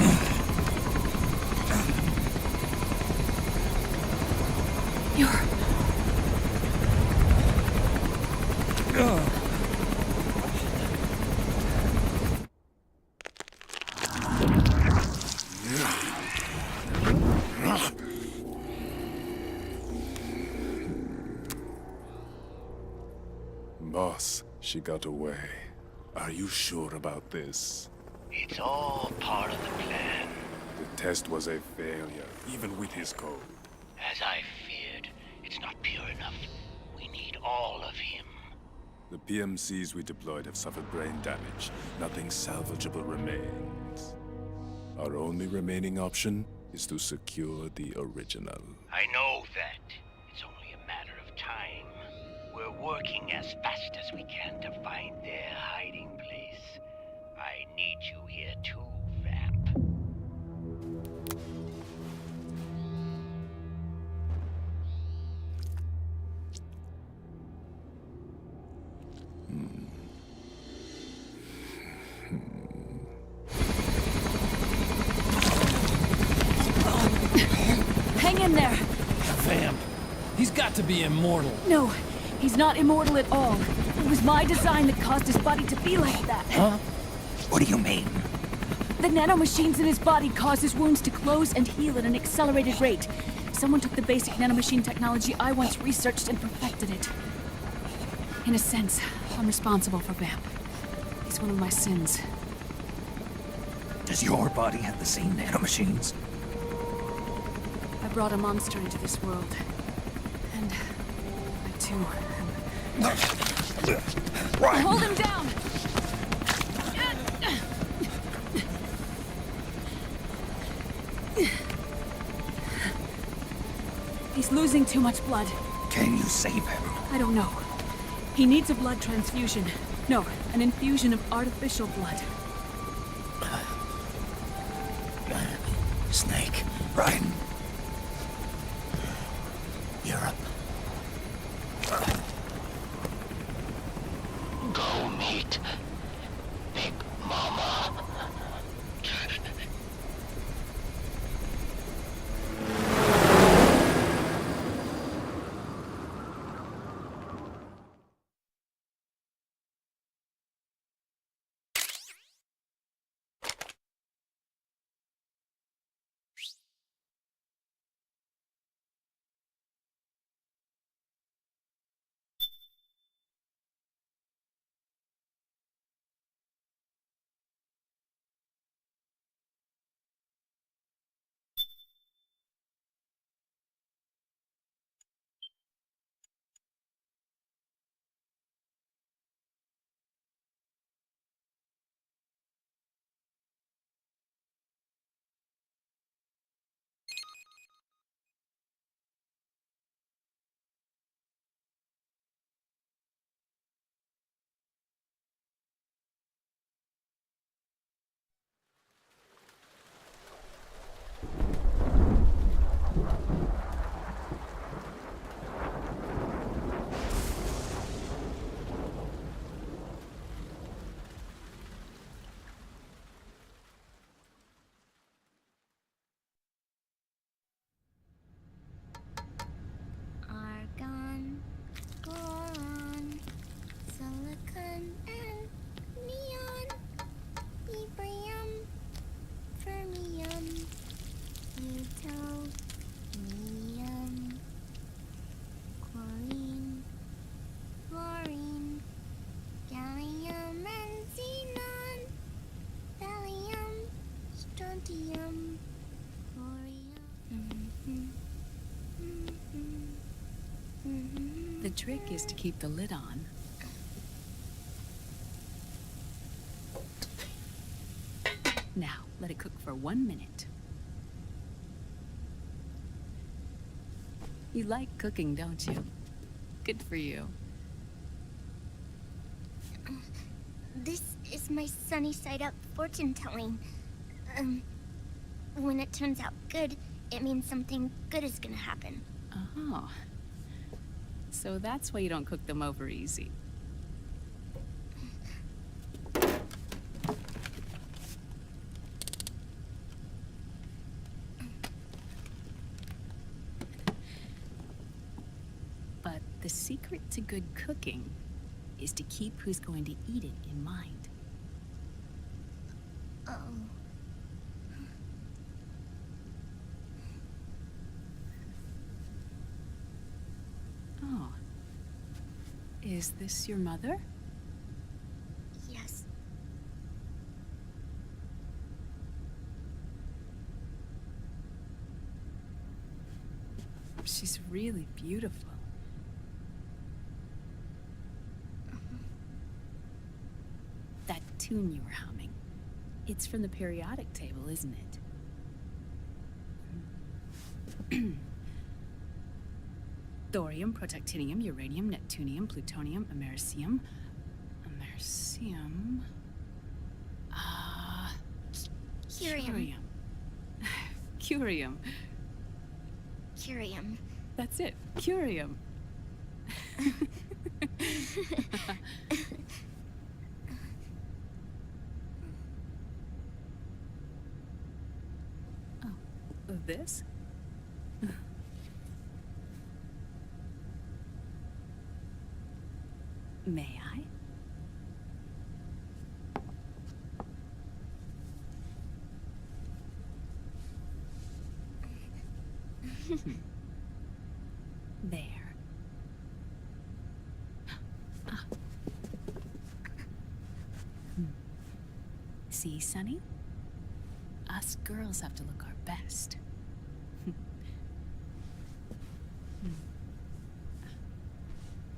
Speaker 12: Boss, she got away. Are you sure about this?
Speaker 14: It's all part of the plan.
Speaker 12: The test was a failure, even with his code.
Speaker 14: As I feared, it's not pure enough. We need all of him.
Speaker 12: The PMCs we deployed have suffered brain damage. Nothing salvageable remains. Our only remaining option is to secure the original.
Speaker 14: I know that. It's only a matter of time. We're working as fast as we can to find their hiding place. I need you here too, Vamp.
Speaker 7: Hang in there.
Speaker 13: Vamp. He's got to be immortal.
Speaker 7: No, he's not immortal at all. It was my design that caused his body to be like that.
Speaker 13: Huh?
Speaker 5: What do you mean?
Speaker 7: The nanomachines in his body cause his wounds to close and heal at an accelerated rate. Someone took the basic nanomachine technology I once researched and perfected it. In a sense, I'm responsible for Vamp. It's one of my sins.
Speaker 10: Does your body have the same nanomachines?
Speaker 7: I brought a monster into this world. And I too am...
Speaker 10: Right.
Speaker 7: Hold him down! He's losing too much blood.
Speaker 10: Can you save him?
Speaker 7: I don't know. He needs a blood transfusion. No, an infusion of artificial blood.
Speaker 5: Snake.
Speaker 10: Raiden.
Speaker 5: You're up.
Speaker 14: Go meet Big Mama.
Speaker 15: Argon, boron, silicon, and neon, yttrium, fermium, plutonium, chlorine, fluorine, gallium, and xenon, thallium, strontium, thorium.
Speaker 7: The trick is to keep the lid on. Now, let it cook for 1 minute. You like cooking, don't you? Good for you.
Speaker 15: This is my sunny side up fortune telling. When it turns out good, it means something good is gonna happen.
Speaker 7: Oh. So that's why you don't cook them over easy. But the secret to good cooking is to keep who's going to eat it in mind.
Speaker 15: Oh.
Speaker 7: Oh. Is this your mother?
Speaker 15: Yes.
Speaker 7: She's really beautiful. That tune you were humming, it's from the periodic table, isn't it? Thorium, protactinium, uranium, neptunium, plutonium, americium. Americium.
Speaker 15: Curium.
Speaker 7: Curium.
Speaker 15: Curium.
Speaker 7: That's it. Curium. Oh, this? May I? There. Ah. See, Sonny? Us girls have to look our best.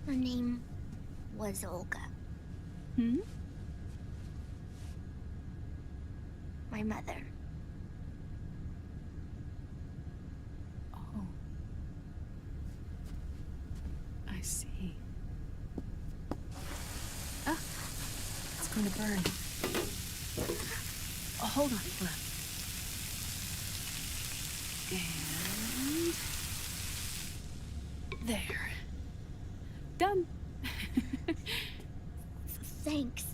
Speaker 15: Her name was Olga.
Speaker 7: Hmm?
Speaker 15: My mother.
Speaker 7: Oh. I see. Ah! It's going to burn. Oh, hold on, hold on. And... there. Done.
Speaker 15: Thanks.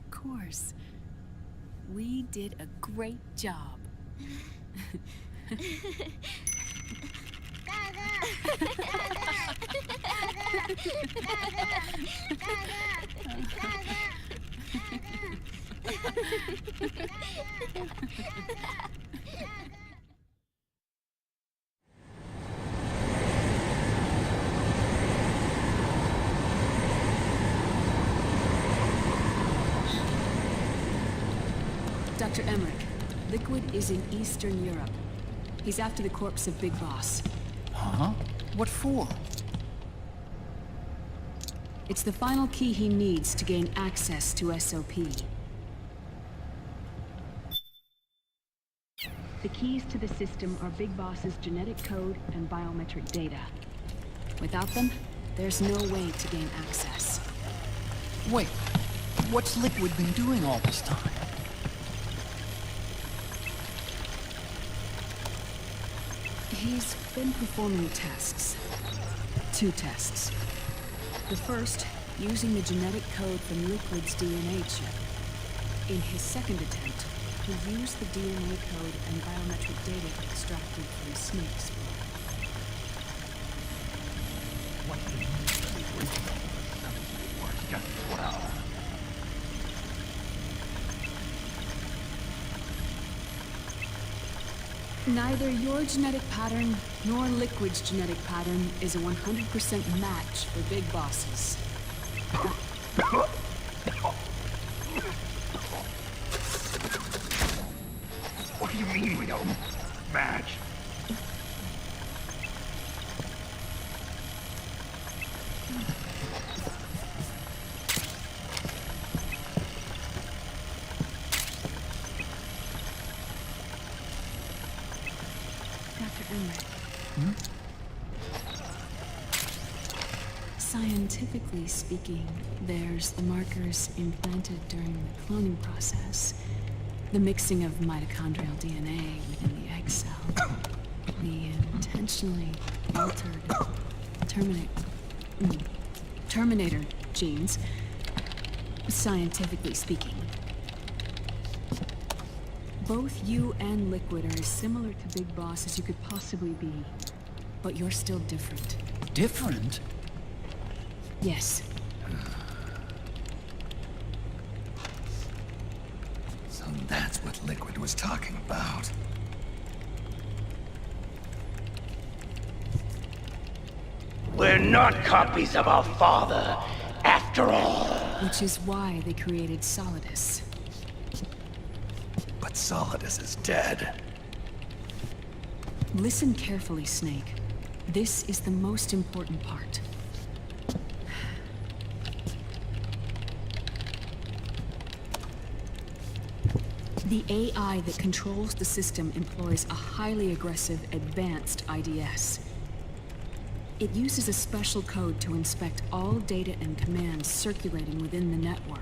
Speaker 7: Of course. We did a great job. Dr. Emmerich, Liquid is in Eastern Europe. He's after the corpse of Big Boss.
Speaker 13: Huh? What for?
Speaker 7: It's the final key he needs to gain access to SOP. The keys to the system are Big Boss's genetic code and biometric data. Without them, there's no way to gain access.
Speaker 13: Wait, what's Liquid been doing all this time?
Speaker 7: He's been performing tests. 2 tests. The first, using the genetic code from Liquid's DNA chip. In his second attempt, he used the DNA code and biometric data extracted from Snake's blood.
Speaker 2: What do you mean, Liquid? Nothing works just as well.
Speaker 7: Neither your genetic pattern nor Liquid's genetic pattern is a 100% match for Big Bosses.
Speaker 2: What do you mean we don't match?
Speaker 7: Scientifically speaking, there's the markers implanted during the cloning process, the mixing of mitochondrial DNA within the egg cell, the intentionally altered Terminator genes, scientifically speaking. Both you and Liquid are as similar to Big Boss as you could possibly be, but you're still different.
Speaker 13: Different?
Speaker 7: Yes.
Speaker 10: So that's what Liquid was talking about.
Speaker 14: We're not copies of our father, after all.
Speaker 7: Which is why they created Solidus.
Speaker 10: But Solidus is dead.
Speaker 7: Listen carefully, Snake. This is the most important part. The AI that controls the system employs a highly aggressive, advanced IDS. It uses a special code to inspect all data and commands circulating within the network.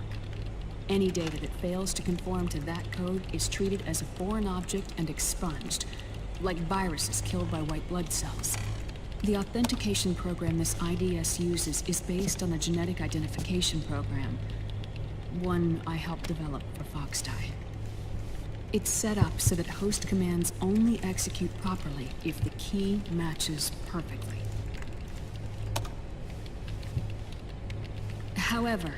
Speaker 7: Any data that fails to conform to that code is treated as a foreign object and expunged, like viruses killed by white blood cells. The authentication program this IDS uses is based on the genetic identification program, one I helped develop for Foxdie. It's set up so that host commands only execute properly if the key matches perfectly. However,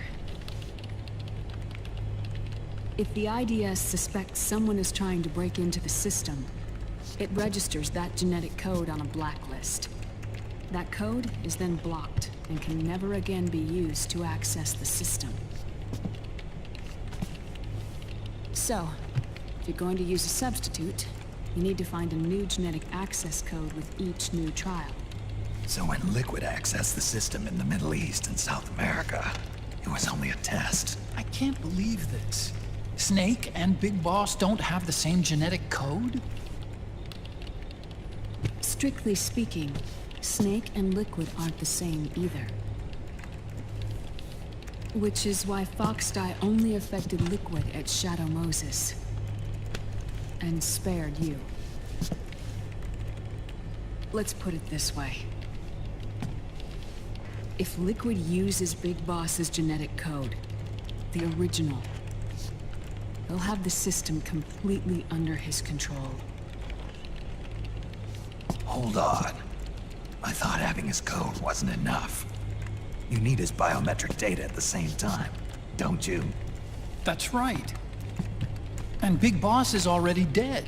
Speaker 7: if the IDS suspects someone is trying to break into the system, it registers that genetic code on a blacklist. That code is then blocked and can never again be used to access the system. So, if you're going to use a substitute, you need to find a new genetic access code with each new trial.
Speaker 10: So when Liquid accessed the system in the Middle East and South America, it was only a test.
Speaker 13: I can't believe this. Snake and Big Boss don't have the same genetic code?
Speaker 7: Strictly speaking, Snake and Liquid aren't the same either. Which is why Foxdie only affected Liquid at Shadow Moses. And spared you. Let's put it this way. If Liquid uses Big Boss's genetic code, the original, he'll have the system completely under his control.
Speaker 10: Hold on. I thought having his code wasn't enough. You need his biometric data at the same time, don't you?
Speaker 13: That's right. And Big Boss is already dead.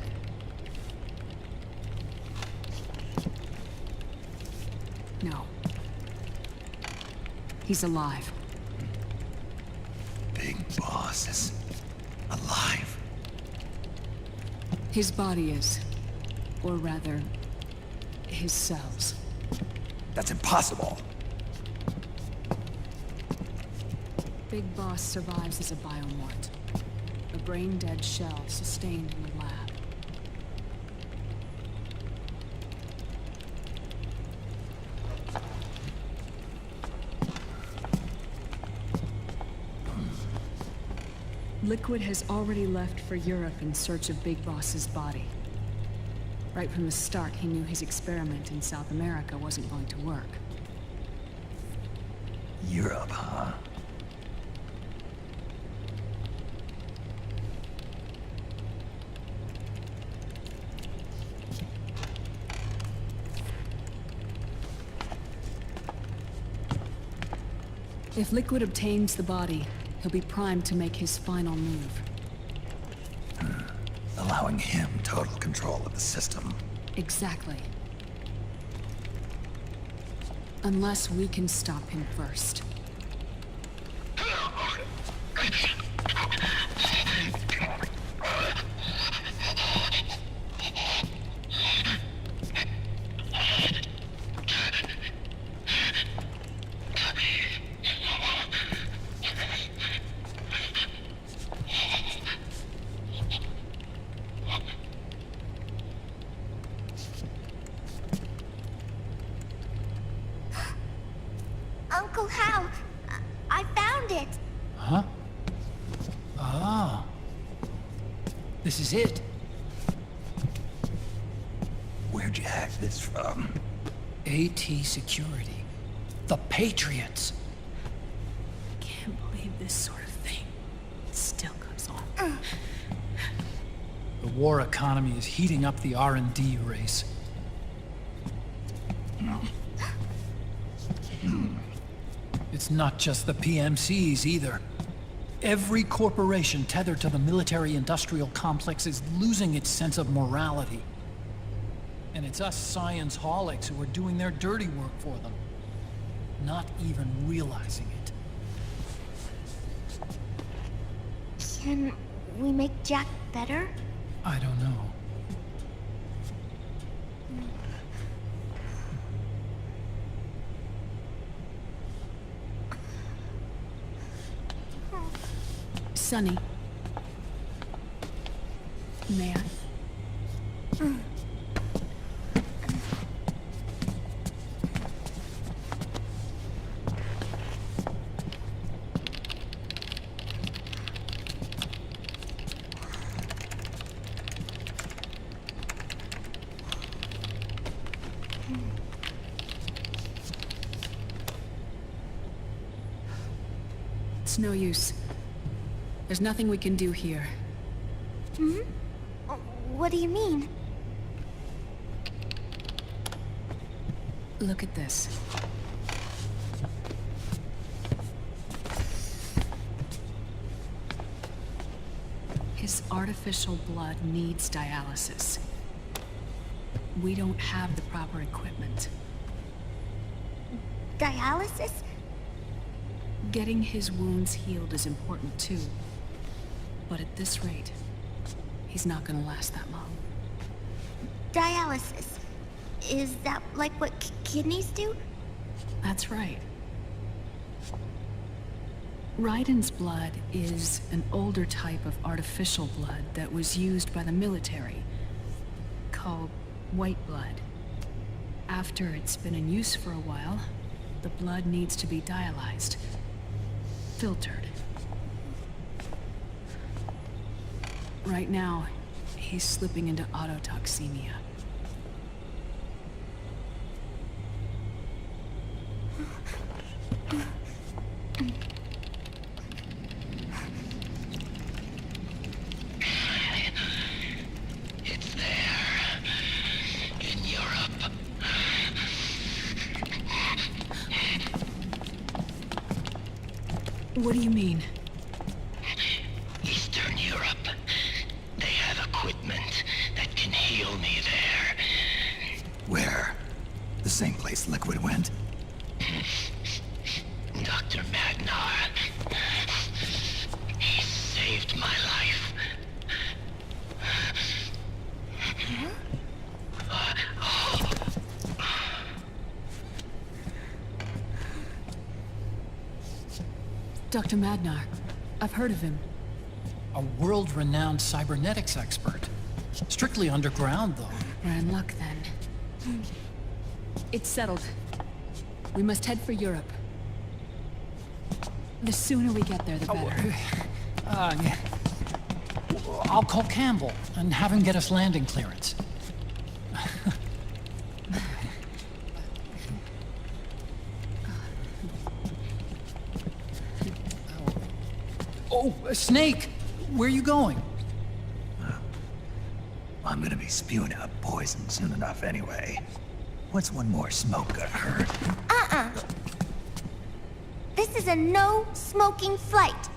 Speaker 7: No. He's alive.
Speaker 10: Big Boss is alive.
Speaker 7: His body is. Or rather, his cells.
Speaker 10: That's impossible.
Speaker 7: Big Boss survives as a biomort. A brain-dead shell sustained in the lab. Liquid has already left for Europe in search of Big Boss's body. Right from the start, he knew his experiment in South America wasn't going to work.
Speaker 10: Europe, huh?
Speaker 7: If Liquid obtains the body, he'll be primed to make his final move.
Speaker 10: Allowing him total control of the system.
Speaker 7: Exactly. Unless we can stop him first.
Speaker 15: Uncle Hal, I found it.
Speaker 13: Huh? Ah. This is it.
Speaker 10: Where'd you hack this from?
Speaker 13: AT Security. The Patriots.
Speaker 7: Can't believe this sort of thing still goes on.
Speaker 13: The war economy is heating up the R&D race. It's not just the PMCs either. Every corporation tethered to the military-industrial complex is losing its sense of morality. And it's us science-holics who are doing their dirty work for them, not even realizing it.
Speaker 15: Can we make Jack better?
Speaker 13: I don't know.
Speaker 7: Sonny. May I? It's no use. There's nothing we can do here.
Speaker 15: Hmm? What do you mean?
Speaker 7: Look at this. artificial blood needs dialysis. We don't have the proper equipment.
Speaker 15: Dialysis?
Speaker 7: Getting his wounds healed is important too. But at this rate, he's not gonna last that long.
Speaker 15: Dialysis. Is that like what kidneys do?
Speaker 7: That's right. Raiden's blood is an older type of artificial blood that was used by the military, called white blood. After it's been in use for a while, the blood needs to be dialyzed, filtered. Right now, he's slipping into autotoxemia.
Speaker 14: It's there. In Europe.
Speaker 7: What do you mean?
Speaker 14: Eastern Europe. They have equipment that can heal me there.
Speaker 10: Where? The same place Liquid went?
Speaker 14: Dr. Magnar. He saved my life.
Speaker 7: Dr. Magnar. I've heard of him.
Speaker 13: A world-renowned cybernetics expert. Strictly underground, though.
Speaker 7: We're in luck, then. It's settled. We must head for Europe. The sooner we get there, the better.
Speaker 13: Yeah. I'll call Campbell and have him get us landing clearance. Oh, Snake! Where are you going?
Speaker 10: I'm gonna be spewing out poison soon enough anyway. What's one more smoke gonna hurt?
Speaker 15: This is a no smoking flight.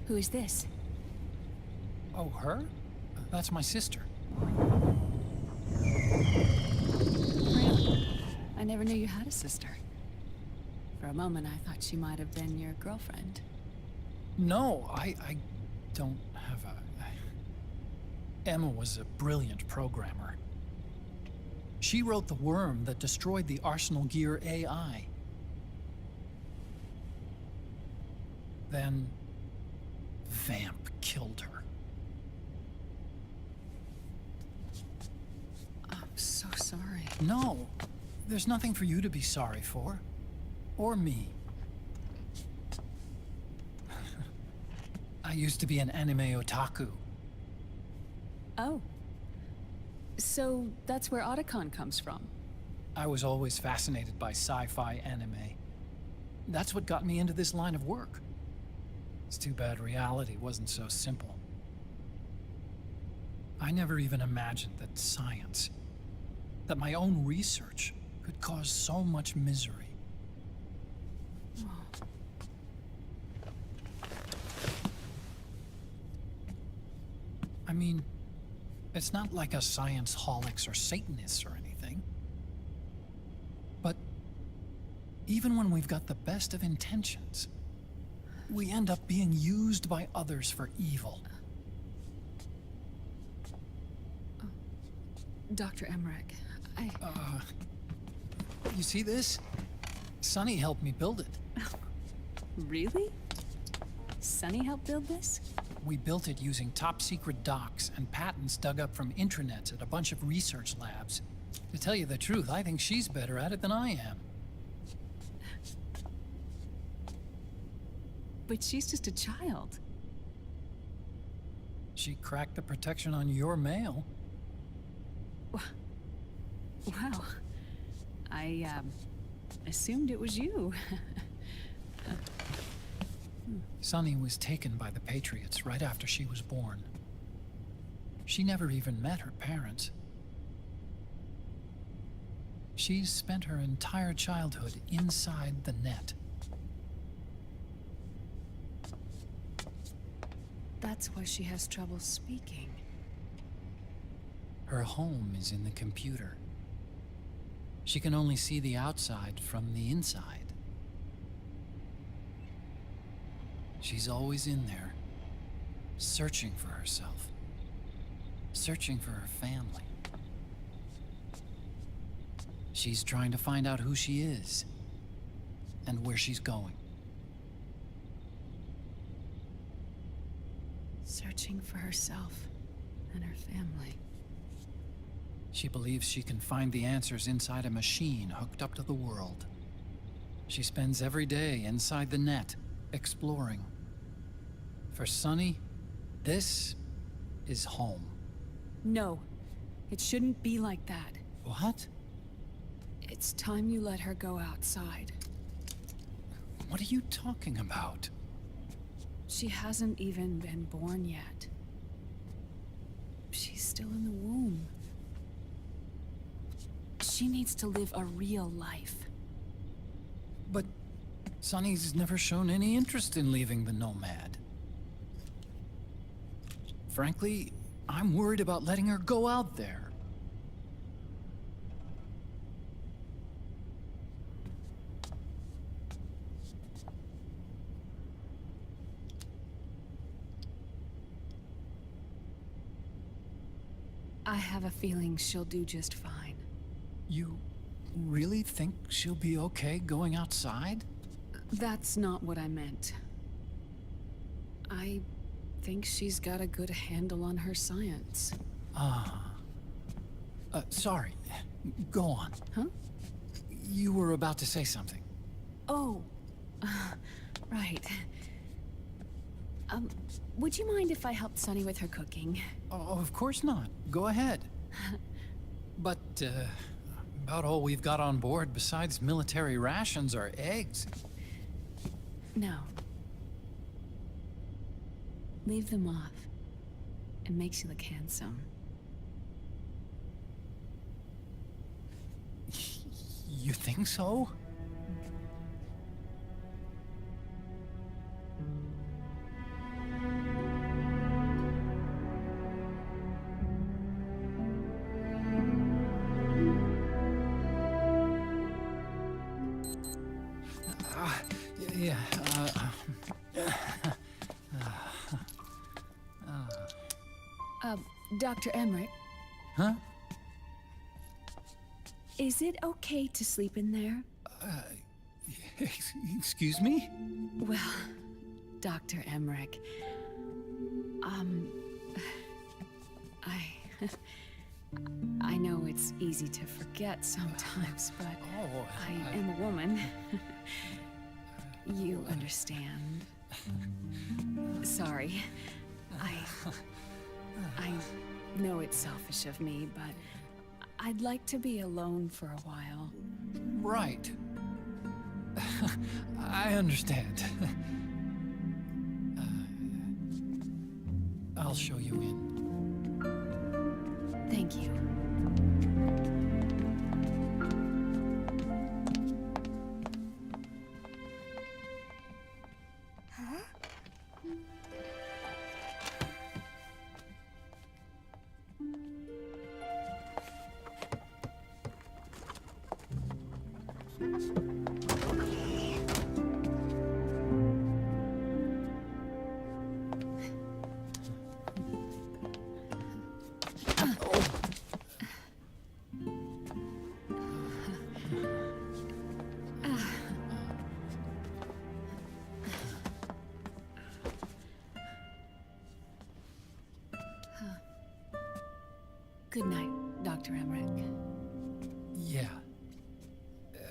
Speaker 7: Who is this?
Speaker 13: Oh, her? That's my sister.
Speaker 7: Really? I never knew you had a sister. For a moment, I thought she might have been your girlfriend.
Speaker 13: No, I don't have a... Emma was a brilliant programmer. She wrote the worm that destroyed the Arsenal Gear AI. Then... Vamp killed her.
Speaker 7: I'm so sorry.
Speaker 13: No, there's nothing for you to be sorry for. Or me. I used to be an anime otaku.
Speaker 7: Oh. So that's where Otacon comes from.
Speaker 13: I was always fascinated by sci-fi anime. That's what got me into this line of work. It's too bad reality wasn't so simple. I never even imagined that science, that my own research, could cause so much misery. I mean, it's not like us science holics or Satanists or anything. But even when we've got the best of intentions, we end up being used by others for evil.
Speaker 7: Dr. Emmerich,
Speaker 13: You see this? Sonny helped me build it.
Speaker 7: Really? Sonny helped build this?
Speaker 13: We built it using top-secret docs and patents dug up from intranets at a bunch of research labs. To tell you the truth, I think she's better at it than I am.
Speaker 7: But she's just a child.
Speaker 13: She cracked the protection on your mail.
Speaker 7: Wow. I, assumed it was you.
Speaker 13: Sunny was taken by the Patriots right after she was born. She never even met her parents. She's spent her entire childhood inside the net.
Speaker 7: That's why she has trouble speaking.
Speaker 13: Her home is in the computer. She can only see the outside from the inside. She's always in there, searching for herself, searching for her family. She's trying to find out who she is and where she's going.
Speaker 7: Searching for herself and her family.
Speaker 13: She believes she can find the answers inside a machine hooked up to the world. She spends every day inside the net, exploring. For Sunny, this is home.
Speaker 7: No, it shouldn't be like that.
Speaker 13: What?
Speaker 7: It's time you let her go outside.
Speaker 13: What are you talking about?
Speaker 7: She hasn't even been born yet. She's still in the womb. She needs to live a real life.
Speaker 13: But Sunny's never shown any interest in leaving the Nomad. Frankly, I'm worried about letting her go out there.
Speaker 7: I have a feeling she'll do just fine.
Speaker 13: You really think she'll be okay going outside?
Speaker 7: That's not what I meant. I think she's got a good handle on her science.
Speaker 13: Sorry. Go on.
Speaker 7: Huh?
Speaker 13: You were about to say something.
Speaker 7: Oh, right. Would you mind if I helped Sunny with her cooking?
Speaker 13: Oh, of course not. Go ahead. But, about all we've got on board besides military rations are eggs.
Speaker 7: No. Leave them off. It makes you look handsome.
Speaker 13: You think so?
Speaker 7: Dr. Emmerich?
Speaker 13: Huh?
Speaker 7: Is it okay to sleep in there?
Speaker 13: Excuse me?
Speaker 7: Well, Dr. Emmerich, I know it's easy to forget sometimes, but I am a woman. You understand. Sorry. I know it's selfish of me, but I'd like to be alone for a while.
Speaker 13: Right. I understand. I'll show you in.
Speaker 7: Thank you. Good night, Dr. Emmerich.
Speaker 13: Yeah.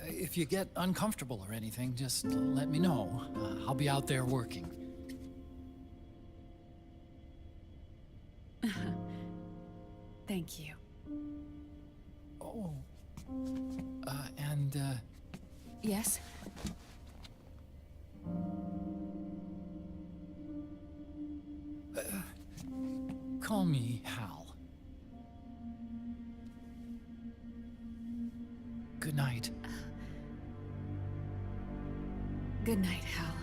Speaker 13: If you get uncomfortable or anything, just let me know. I'll be out there working.
Speaker 7: Thank you.
Speaker 13: Oh.
Speaker 7: Yes?
Speaker 13: Call me Hal. Good night.
Speaker 7: Good night, Hal.